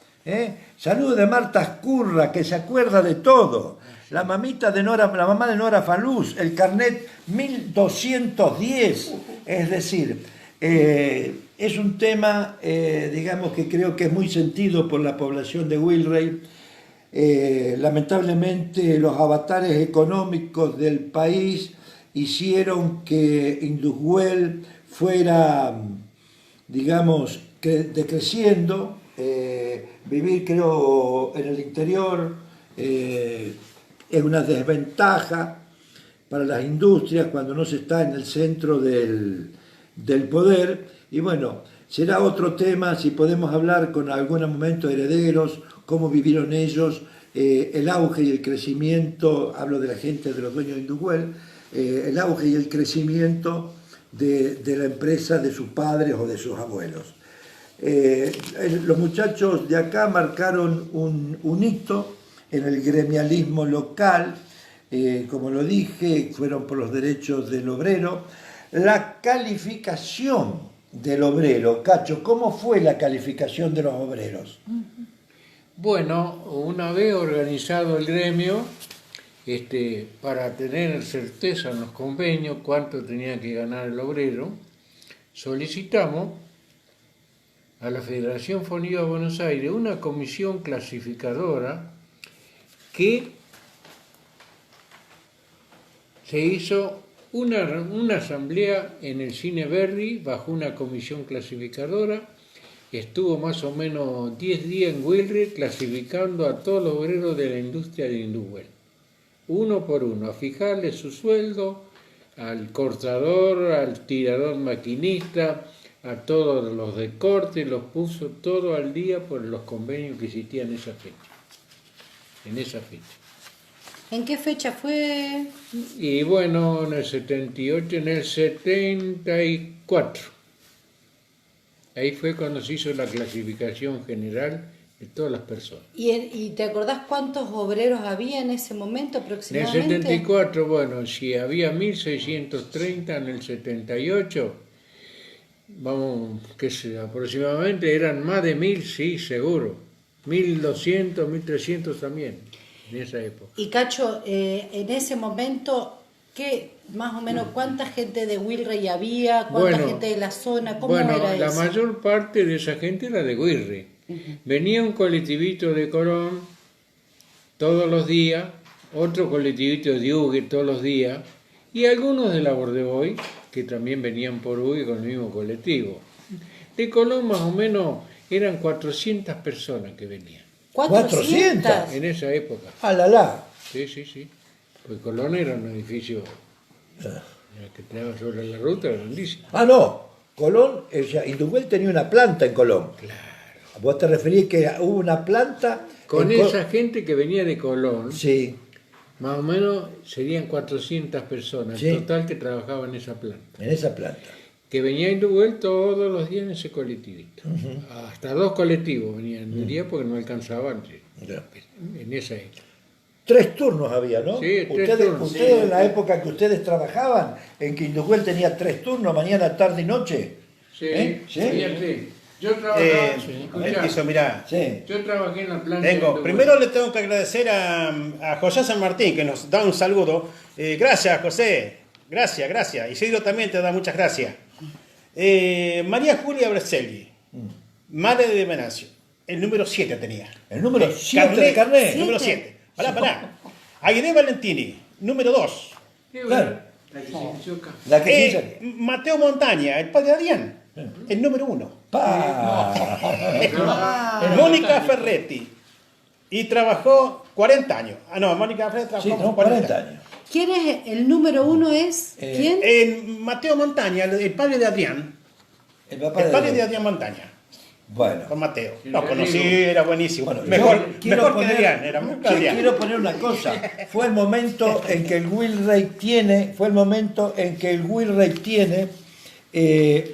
Saludos de Marta Escurra, que se acuerda de todo. La mamá de Nora Faluz, el carnet 1210. Es decir, es un tema, digamos, que creo que es muy sentido por la población de Wilray, Lamentablemente los avatares económicos del país hicieron que Indushuel fuera, digamos, decreciendo. Vivir, creo, en el interior es una desventaja para las industrias cuando no se está en el centro del poder. Y bueno, será otro tema si podemos hablar con algún momento herederos, cómo vivieron ellos el auge y el crecimiento, hablo de la gente, de los dueños de Indushuel, el auge y el crecimiento de la empresa de sus padres o de sus abuelos. Los muchachos de acá marcaron un hito en el gremialismo local, como lo dije, fueron por los derechos del obrero. La calificación del obrero, Cacho, ¿cómo fue la calificación de los obreros? Bueno, una vez organizado el gremio, para tener certeza en los convenios cuánto tenía que ganar el obrero, solicitamos a la Federación Fonía de Buenos Aires una comisión clasificadora que se hizo una asamblea en el Cine Verdi bajo una comisión clasificadora. Estuvo más o menos 10 días en Wilre clasificando a todos los obreros de la industria de Indushuel, uno por uno, a fijarle su sueldo, al cortador, al tirador maquinista, a todos los de corte, los puso todo al día por los convenios que existían en esa fecha. ¿En qué fecha fue? Y bueno, en el 78, en el 74. Ahí fue cuando se hizo la clasificación general de todas las personas. ¿Y te acordás cuántos obreros había en ese momento En el aproximadamente? 74, bueno, si había 1630 en el 78, vamos, qué sé, aproximadamente eran más de 1000, sí, seguro. 1200, 1300 también, en esa época. Y Cacho, en ese momento, más o menos, ¿cuánta gente de Wilrey había? ¿Cuánta gente de la zona? ¿Cómo era la eso? mayor parte de esa gente era de Wilrey. Venía un colectivito de Colón todos los días, otro colectivito de Ugue todos los días, y algunos de la Bordeboy, que también venían por Ugue con el mismo colectivo. De Colón más o menos eran 400 personas que venían. 400. En esa época. ¡Alala! Sí. Pues Colón era un edificio que estaba sobre la ruta, grandísimo. Ah, no, Colón, o sea, Indushuel tenía una planta en Colón. Claro. Vos te referís que hubo una planta... Con en esa gente que venía de Colón, Sí, más o menos serían 400 personas Sí. en total que trabajaban en esa planta. en esa planta. Que venía a Indushuel todos los días en ese colectivito. Hasta 2 colectivos venían en un día porque no alcanzaban Ya. en esa época. 3 turnos había, ¿no? Sí, 3 ustedes, turnos. ustedes en la época que ustedes trabajaban, en que Indushuel tenía 3 turnos, mañana, tarde y noche. Sí, ¿Sí? fíjate. Yo trabajaba, escuchá, Eso, mirá. Sí. yo trabajé en la planta de Indushuel. Primero le tengo que agradecer a José San Martín, que nos da un saludo. Gracias, José. Gracias. Isidro también te da muchas gracias. María Julia Breselli, madre de Venancio. El número 7 tenía. El número 7 de carnet. Número 7. Pará. Aguirre Valentini, número 2. Claro. La que se inició acá. La que sí Mateo Montaña, el padre de Adrián, el número 1. Mónica Ferretti. Y trabajó 40 años. Ah, no, Mónica Ferretti trabajó Sí, no, 40 años. ¿Quién es el número uno? ¿Quién? Mateo Montaña, el padre de Adrián. El papá El padre de... de Adrián Montaña. Bueno. Con Mateo. Sí, Lo le conocí, digo. era buenísimo. Bueno, mejor yo quiero mejor que poner- Adrián, era mejor que Yo Adrián. quiero poner una cosa. Fue el momento en que el Wilrey tiene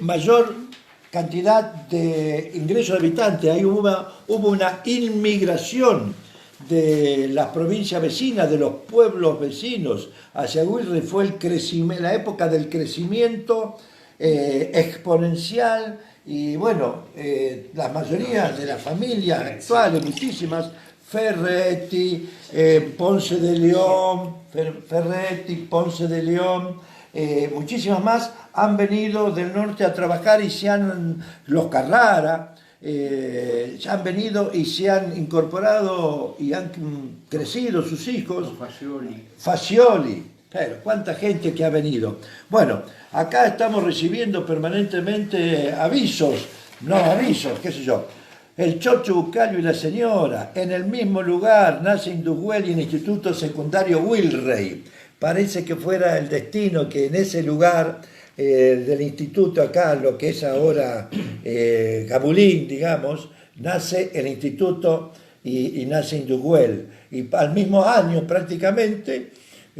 mayor cantidad de ingresos de habitantes. Ahí hubo una inmigración de las provincias vecinas, de los pueblos vecinos hacia Wilrey. Fue la época del crecimiento exponencial. Y bueno, la mayoría de las familias actuales, muchísimas, Ferretti, Ponce de León, muchísimas más han venido del norte a trabajar y los Carrara, ya han venido y se han incorporado y han crecido sus hijos. Facioli, pero cuánta gente que ha venido. Bueno, acá estamos recibiendo permanentemente avisos, qué sé yo. El Chocho Bucallo y la señora, en el mismo lugar, nace Indushuel y el Instituto Secundario Wilrey. Parece que fuera el destino que en ese lugar del instituto acá, lo que es ahora Gabulín, digamos, nace el instituto y nace Indushuel. Y al mismo año prácticamente,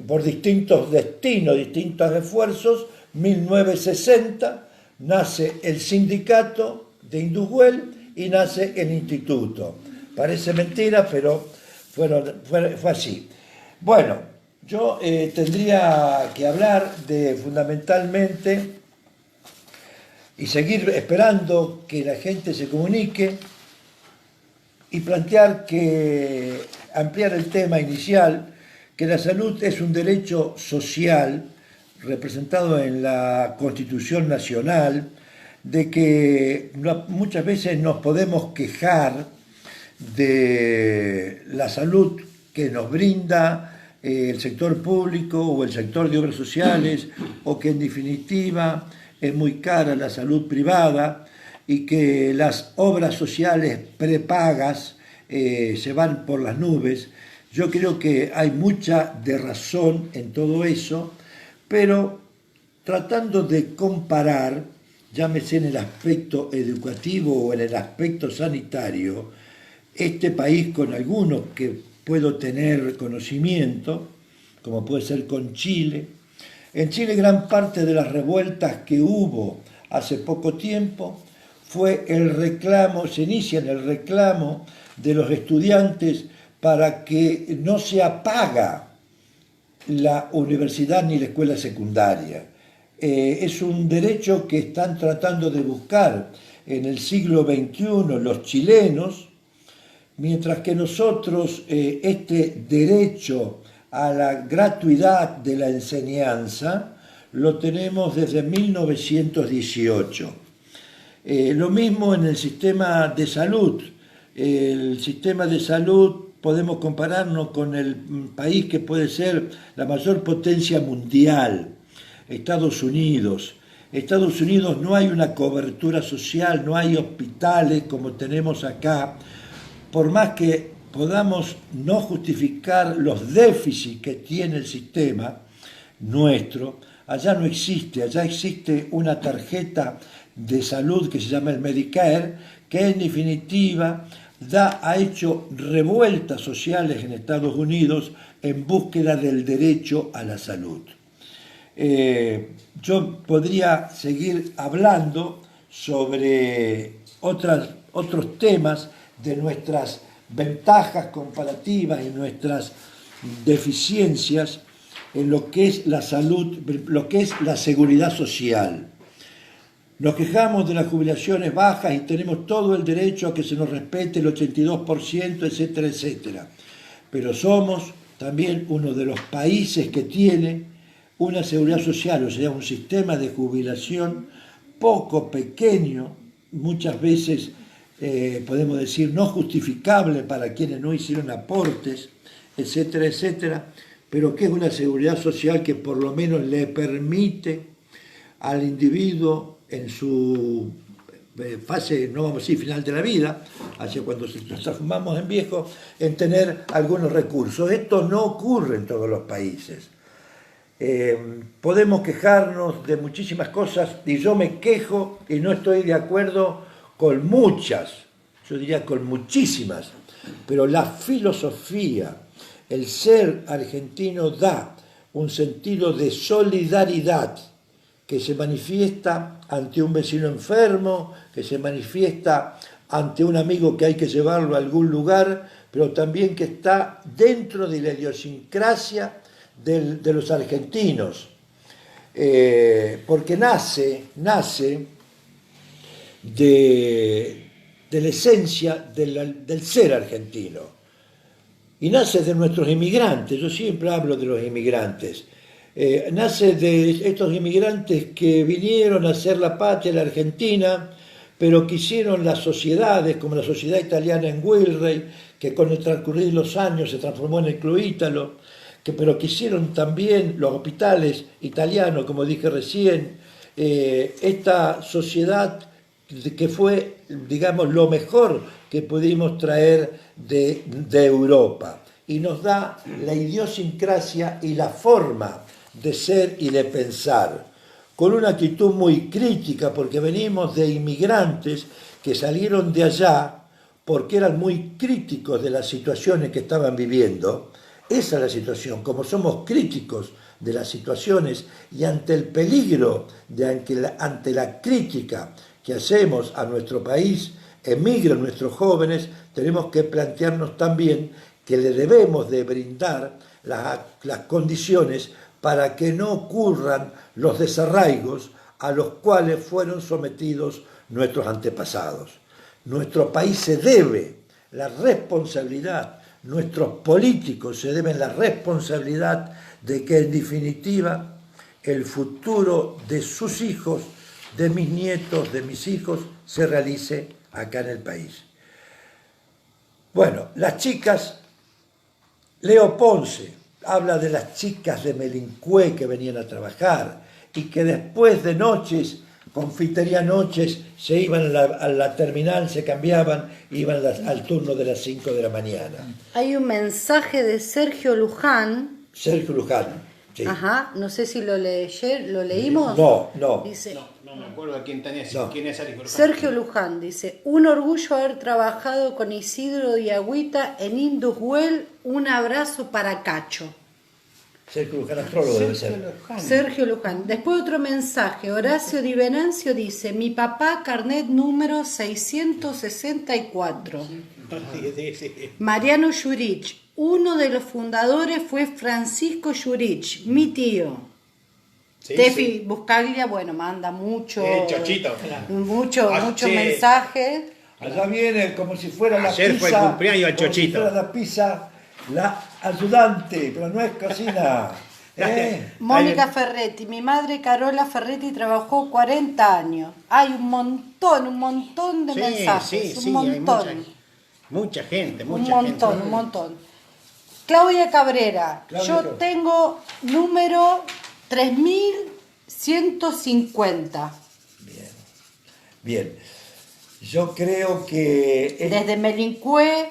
por distintos destinos, distintos esfuerzos, 1960, nace el sindicato de Indushuel y nace el instituto. Parece mentira, pero fue así. Bueno, yo tendría que hablar de fundamentalmente y seguir esperando que la gente se comunique y plantear que ampliar el tema inicial, que la salud es un derecho social representado en la Constitución Nacional, de que muchas veces nos podemos quejar de la salud que nos brinda el sector público o el sector de obras sociales, o que en definitiva es muy cara la salud privada y que las obras sociales prepagas se van por las nubes. Yo creo que hay mucha de razón en todo eso, pero tratando de comparar, llámese en el aspecto educativo o en el aspecto sanitario, este país con algunos que puedo tener conocimiento, como puede ser con Chile. En Chile gran parte de las revueltas que hubo hace poco tiempo fue el reclamo, se inicia en el reclamo de los estudiantes para que no se apaga la universidad ni la escuela secundaria. Es un derecho que están tratando de buscar en el siglo XXI los chilenos, mientras que nosotros este derecho a la gratuidad de la enseñanza lo tenemos desde 1918. Lo mismo en el sistema de salud. El sistema de salud podemos compararnos con el país que puede ser la mayor potencia mundial, Estados Unidos. Estados Unidos no hay una cobertura social, no hay hospitales como tenemos acá. Por más que podamos no justificar los déficits que tiene el sistema nuestro, allá no existe, allá existe una tarjeta de salud que se llama el Medicare, que en definitiva ha hecho revueltas sociales en Estados Unidos en búsqueda del derecho a la salud. Yo podría seguir hablando sobre otros temas de nuestras ventajas comparativas y nuestras deficiencias en lo que es la salud, lo que es la seguridad social. Nos quejamos de las jubilaciones bajas y tenemos todo el derecho a que se nos respete el 82%, etcétera, etcétera. Pero somos también uno de los países que tiene una seguridad social, o sea, un sistema de jubilación poco pequeño, muchas veces podemos decir no justificable para quienes no hicieron aportes, etcétera, etcétera, pero que es una seguridad social que por lo menos le permite al individuo en su fase, no vamos a decir final de la vida, hacia cuando nos transformamos en viejos, en tener algunos recursos. Esto no ocurre en todos los países. Podemos quejarnos de muchísimas cosas y yo me quejo y no estoy de acuerdo con muchas, yo diría con muchísimas, pero la filosofía, el ser argentino da un sentido de solidaridad que se manifiesta ante un vecino enfermo, que se manifiesta ante un amigo que hay que llevarlo a algún lugar, pero también que está dentro de la idiosincrasia de los argentinos, porque nace de la esencia del ser argentino y nace de nuestros inmigrantes. Yo siempre hablo de los inmigrantes, nace de estos inmigrantes que vinieron a hacer la patria, la Argentina, pero que hicieron las sociedades, como la sociedad italiana en Wilrey, que con el transcurrir de los años se transformó en el Club Ítalo, pero que hicieron también los hospitales italianos, como dije recién, esta sociedad que fue, digamos, lo mejor que pudimos traer de Europa, y nos da la idiosincrasia y la forma de ser y de pensar, con una actitud muy crítica, porque venimos de inmigrantes que salieron de allá porque eran muy críticos de las situaciones que estaban viviendo. Esa es la situación, como somos críticos de las situaciones y ante el peligro, ante la crítica que hacemos a nuestro país, emigran nuestros jóvenes, tenemos que plantearnos también que le debemos de brindar las condiciones para que no ocurran los desarraigos a los cuales fueron sometidos nuestros antepasados. Nuestro país se debe la responsabilidad, nuestros políticos se deben la responsabilidad de que en definitiva el futuro de sus hijos, de mis nietos, de mis hijos, se realice acá en el país. Bueno, las chicas, Leo Ponce habla de las chicas de Melincué que venían a trabajar y que después de noches, confitería noches, se iban a la terminal, se cambiaban, iban al turno de las 5 de la mañana. Hay un mensaje de Sergio Luján. Sergio Luján, sí. Ajá, no sé si lo leímos. No. Dice, No me acuerdo quién es Sergio Luján. Sergio Luján dice, un orgullo haber trabajado con Isidro Diagüita en Indushuel, un abrazo para Cacho. Sergio Luján, astrólogo debe ser. Sergio Luján. Después otro mensaje, Horacio Di Venancio dice, mi papá, carnet número 664. Mariano Yurich, uno de los fundadores fue Francisco Yurich, mi tío. Tefi Buscaglia, bueno, manda mucho, Chochito. mucho Ayer. mensaje. Allá viene como si fuera la Ayer pizza. fue el cumpleaños del como si Chochito. fuera la pizza, la ayudante, pero no es cocina. Mónica Ferretti, mi madre Carola Ferretti trabajó 40 años. Hay un montón de mensajes, un montón. Hay mucha gente, Un montón. Claudia Cabrera, yo tengo número 3150. Bien. Yo creo que... Desde Melincué,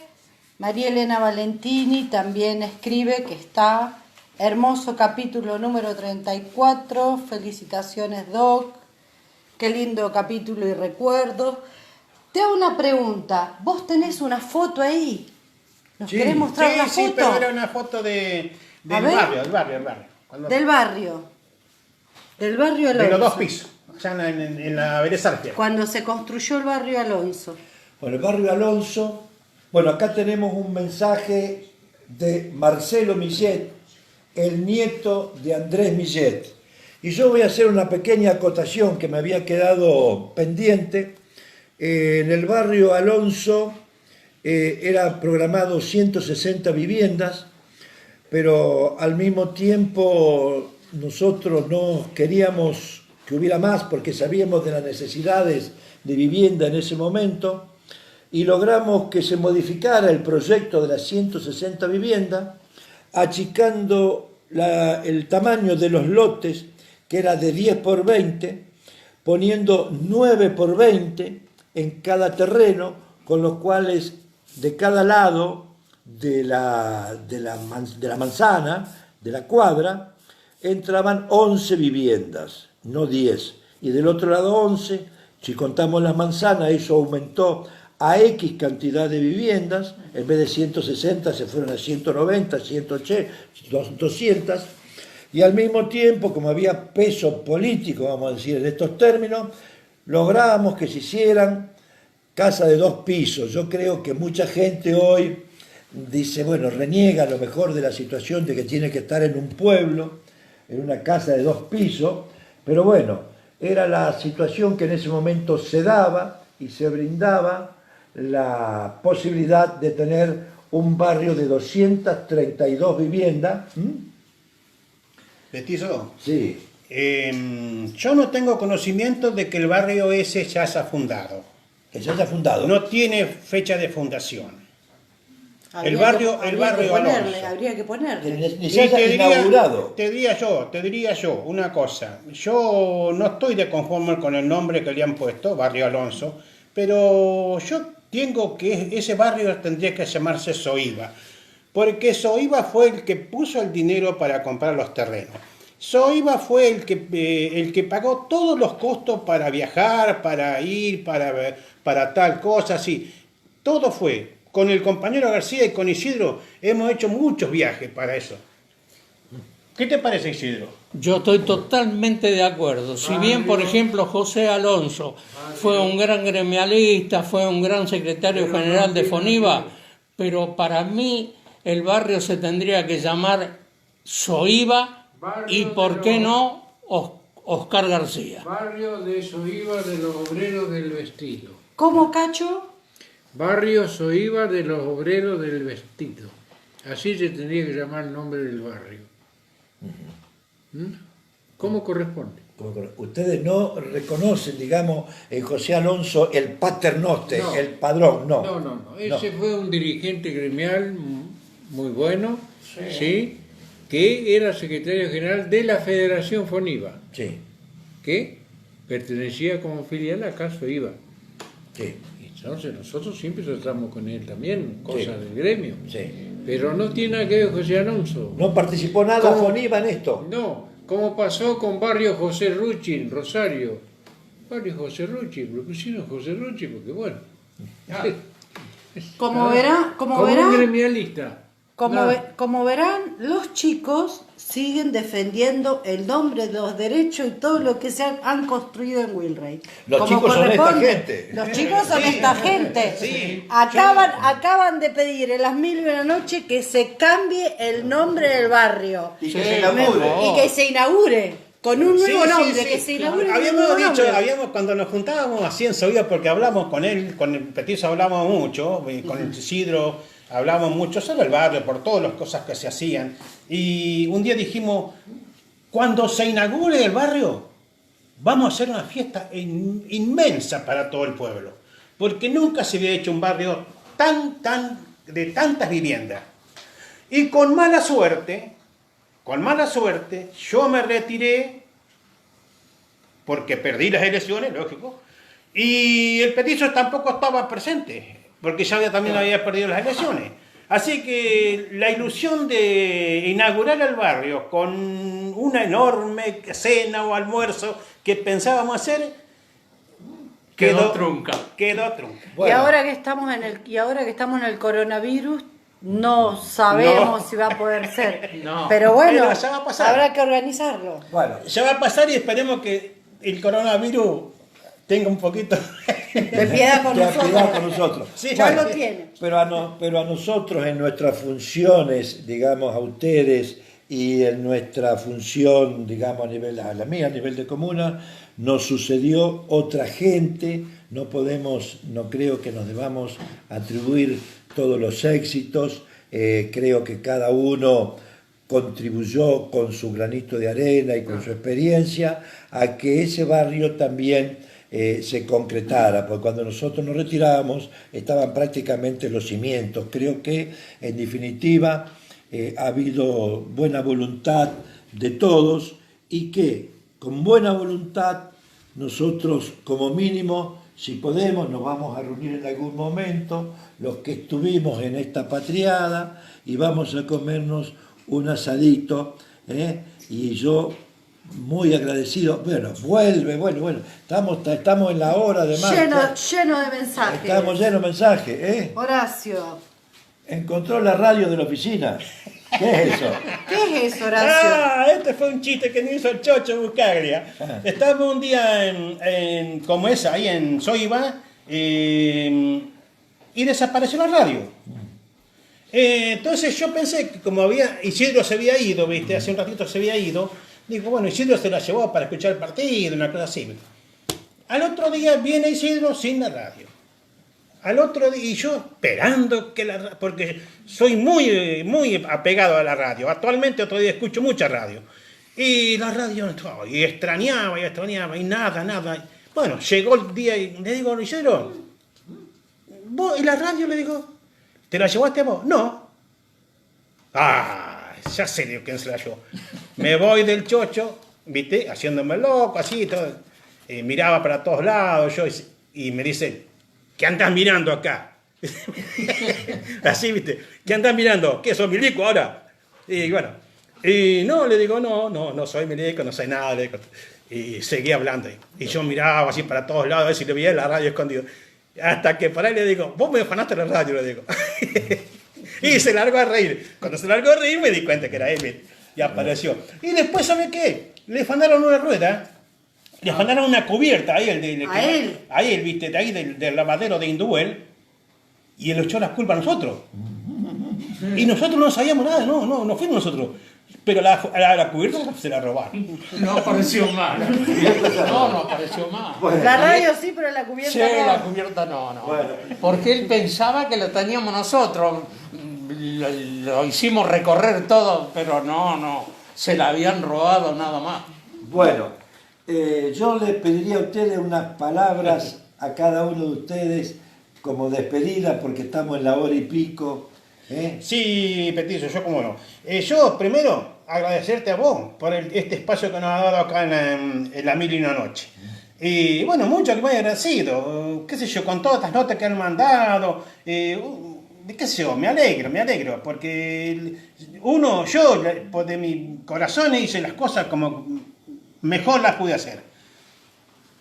María Elena Valentini también escribe que está hermoso capítulo número 34. Felicitaciones, Doc. Qué lindo capítulo y recuerdos. Te hago una pregunta. ¿Vos tenés una foto ahí? ¿Nos Sí. querés mostrar la Sí, foto? pero era una foto del A ver. barrio. Cuando- Del barrio. Del barrio Alonso. de los 2 pisos, allá en la Vereda Arpia. Cuando se construyó el barrio Alonso. Bueno, el barrio Alonso. Bueno, acá tenemos un mensaje de Marcelo Millet, el nieto de Andrés Millet. Y yo voy a hacer una pequeña acotación que me había quedado pendiente. En el barrio Alonso era programado 160 viviendas, pero al mismo tiempo nosotros no queríamos que hubiera más porque sabíamos de las necesidades de vivienda en ese momento y logramos que se modificara el proyecto de las 160 viviendas, achicando el tamaño de los lotes, que era de 10 por 20, poniendo 9 por 20 en cada terreno, con los cuales de cada lado de la manzana, de la cuadra, entraban 11 viviendas, no 10. Y del otro lado 11, si contamos la manzana, eso aumentó a X cantidad de viviendas, en vez de 160 se fueron a 190, 180, 200, y al mismo tiempo, como había peso político, vamos a decir en estos términos, logramos que se hicieran casas de 2 pisos. Yo creo que mucha gente hoy dice, bueno, reniega a lo mejor de la situación de que tiene que estar en un pueblo, en una casa de 2 pisos, pero bueno, era la situación que en ese momento se daba y se brindaba la posibilidad de tener un barrio de 232 viviendas. Petizo, Sí. yo no tengo conocimiento de que el barrio ese ya se ha fundado. Que se haya fundado. No tiene fecha de fundación. Habría El barrio que ponerle, Alonso. habría que ponerle. Ni Y se haya inaugurado. te diría yo una cosa. Yo no estoy de conforme con el nombre que le han puesto, Barrio Alonso, pero yo tengo que ese barrio tendría que llamarse Soiba, porque Soiba fue el que puso el dinero para comprar los terrenos. Soiba fue el que pagó todos los costos para viajar, para ir, para tal cosa, así. Todo fue. Con el compañero García y con Isidro hemos hecho muchos viajes para eso. ¿Qué te parece, Isidro? Yo estoy totalmente de acuerdo. Si bien, por ejemplo, José Alonso fue un gran gremialista, fue un gran secretario general de FONIVA, pero para mí el barrio se tendría que llamar Soiba y, ¿por qué no, Oscar García? Barrio de Soiba de los obreros del vestido. ¿Cómo, Cacho? Barrio Soiba de los obreros del vestido. Así se tendría que llamar el nombre del barrio. ¿Mm? ¿Cómo corresponde? Ustedes no reconocen, digamos, en José Alonso el paternoster, No. el padrón, no. No. Ese fue un dirigente gremial muy bueno, sí, que era secretario general de la Federación FONIVA, Sí, que pertenecía como filial a Soiba. sí, Entonces nosotros siempre tratamos con él también, cosas Sí. del gremio. sí. Pero no tiene nada que ver José Alonso. No participó nada ¿Cómo? Foniva en esto. No, como pasó con Barrio José Rucci en Rosario. Barrio José Rucci, lo pusieron José Rucci porque bueno. Como verán, Como un gremialista. como verán, los chicos siguen defendiendo el nombre, los derechos y todo lo que se han construido en Wilray. Los Como chicos son esta corresponde. gente. Los chicos son esta gente. Sí. Acaban de pedir en las 1000 noche que se cambie el nombre del barrio. Y que se inaugure. Y que se inaugure. Con un nuevo nombre, que se inaugure. Cuando nos juntábamos así en Soiba, porque hablamos con él, con el petizo hablamos mucho, con el Isidro hablamos mucho sobre el barrio, por todas las cosas que se hacían. Y un día dijimos, cuando se inaugure el barrio, vamos a hacer una fiesta inmensa para todo el pueblo. Porque nunca se había hecho un barrio de tantas viviendas. Y con mala suerte, yo me retiré, porque perdí las elecciones, lógico, y el petizo tampoco estaba presente, porque ya también había perdido las elecciones. Así que la ilusión de inaugurar el barrio con una enorme cena o almuerzo que pensábamos hacer, Quedó trunca. Quedó trunca. Bueno. Y ahora que estamos en el coronavirus, no sabemos No. si va a poder ser. No. Pero bueno, Pero ya va a pasar. habrá que organizarlo. Bueno, Ya va a pasar y esperemos que el coronavirus tenga un poquito... De piedad con te nosotros. cuidado con nosotros. Sí, Ya Bueno, lo tiene. pero a nosotros en nuestras funciones, digamos, a ustedes y en nuestra función, digamos, a la mía, a nivel de comuna, nos sucedió otra gente, no creo que nos debamos atribuir todos los éxitos, creo que cada uno contribuyó con su granito de arena y con su experiencia a que ese barrio también se concretara, porque cuando nosotros nos retirábamos estaban prácticamente los cimientos. Creo que en definitiva ha habido buena voluntad de todos y que con buena voluntad nosotros como mínimo, si podemos, nos vamos a reunir en algún momento, los que estuvimos en esta patriada, y vamos a comernos un asadito, y yo muy agradecido. Bueno, bueno, estamos en la hora de marcha. Lleno de mensajes. Estamos llenos de mensajes, Horacio, Encontró la radio de la oficina. ¿Qué es eso? ¿qué es eso, Horacio? Este fue un chiste que me hizo el Chocho Buscaglia. Estábamos un día como esa, ahí en Soiba, y desapareció la radio. Entonces yo pensé que como Isidro se había ido, ¿viste? Hace un ratito se había ido, digo, bueno, Isidro se la llevó para escuchar el partido, una cosa así. Al otro día viene Isidro sin la radio. Al otro día, y yo esperando porque soy muy apegado a la radio. Actualmente otro día escucho mucha radio. Y la radio no estaba, y extrañaba, y nada. Bueno, llegó el día y le digo, Isidro, ¿Vos y la radio? Le digo, ¿te la llevaste a vos? No. Ah, ya sé de quién se la llevó. Me voy del chocho, viste, haciéndome loco, así, todo. Miraba para todos lados, yo, y me dice, ¿qué andás mirando acá? Así, viste, ¿qué andás mirando? ¿Qué, sos milico ahora? Y bueno, y no, le digo, no soy milico, no soy nada, le digo. Y seguí hablando. Y yo miraba así para todos lados, a ver si le veía la radio escondido. Hasta que por ahí le digo, vos me afanaste la radio, le digo. Y se largó a reír. Cuando se largó a reír me di cuenta que era él. Y apareció. Y después, ¿sabe qué? Le afanaron una rueda. Le afanaron una cubierta ahí. A él, viste, de ahí del lavadero de Induel. Y él echó la culpa a nosotros. Y nosotros no sabíamos nada, no fuimos nosotros. Pero la cubierta se la robaron. No apareció mal. No apareció mal. Bueno. La radio sí, pero la cubierta Sí, no. la cubierta no. Bueno. Porque él pensaba que lo teníamos nosotros. Lo hicimos recorrer todo, pero no. Se la habían robado nada más. Bueno, yo les pediría a ustedes unas palabras a cada uno de ustedes como despedida, porque estamos en la hora y pico. Sí, Petizo, yo cómo no. Yo primero agradecerte a vos por este espacio que nos ha dado acá en la Mil y una Noche. Y bueno, mucho que me haya agradecido, qué sé yo, con todas estas notas que han mandado, qué sé yo, me alegro, porque yo de mi corazón hice las cosas como mejor las pude hacer.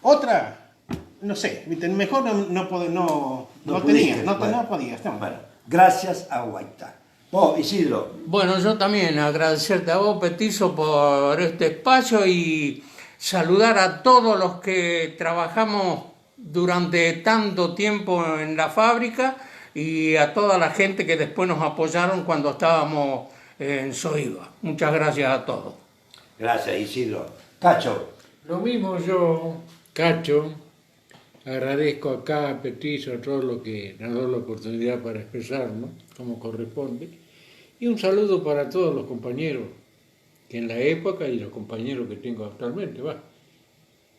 Otra, no sé, mejor no tenía, no podía. No. Bueno, gracias a Guaitá. Vos, Isidro. Bueno, yo también agradecerte a vos, Petizo, por este espacio y saludar a todos los que trabajamos durante tanto tiempo en la fábrica y a toda la gente que después nos apoyaron cuando estábamos en Soiva. Muchas gracias a todos. Gracias, Isidro. Cacho. Lo mismo yo, Cacho, agradezco acá a Petizo a todos los que nos dio la oportunidad para expresarnos como corresponde. Y un saludo para todos los compañeros que en la época y los compañeros que tengo actualmente,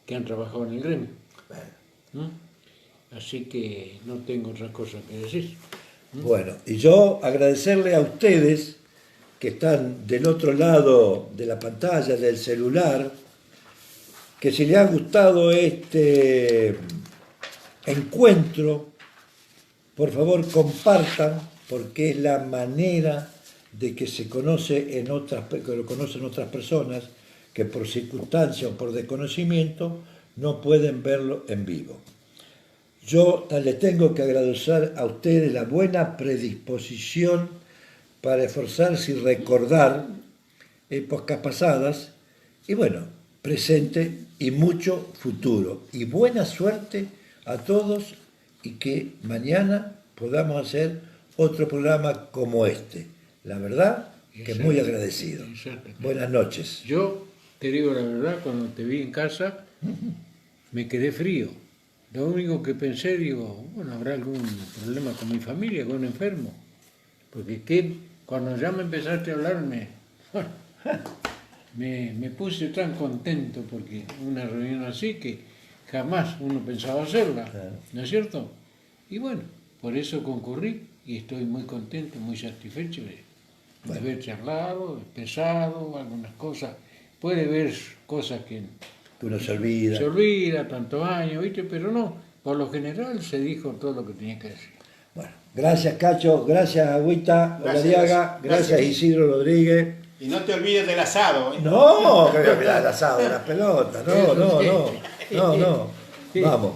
que han trabajado en el gremio. Así que no tengo otra cosa que decir. Bueno, y yo agradecerle a ustedes que están del otro lado de la pantalla, del celular, que si les ha gustado este encuentro, por favor compartan, porque es la manera de que se conoce que lo conocen otras personas que por circunstancia o por desconocimiento no pueden verlo en vivo. Yo les tengo que agradecer a ustedes la buena predisposición para esforzarse y recordar épocas pasadas y bueno, presente y mucho futuro. Y buena suerte a todos y que mañana podamos hacer otro programa como este. La verdad que muy agradecido. Buenas noches. Yo te digo la verdad, cuando te vi en casa me quedé frío. Lo único que pensé, digo, bueno, ¿habrá algún problema con mi familia, con un enfermo? Porque cuando ya me empezaste a hablar, me puse tan contento, porque una reunión así que jamás uno pensaba hacerla, ¿no es cierto? Y bueno, por eso concurrí y estoy muy contento, muy satisfecho de haber charlado, expresado algunas cosas. Puede haber cosas que uno se olvida. Se olvida, tantos años, ¿viste? Pero no, por lo general se dijo todo lo que tenía que decir. Bueno, gracias Cacho, gracias Agüita Oladiaga, gracias Isidro Rodríguez. Y no te olvides del asado. No, que voy a olvidar el asado de las pelotas, no. Vamos.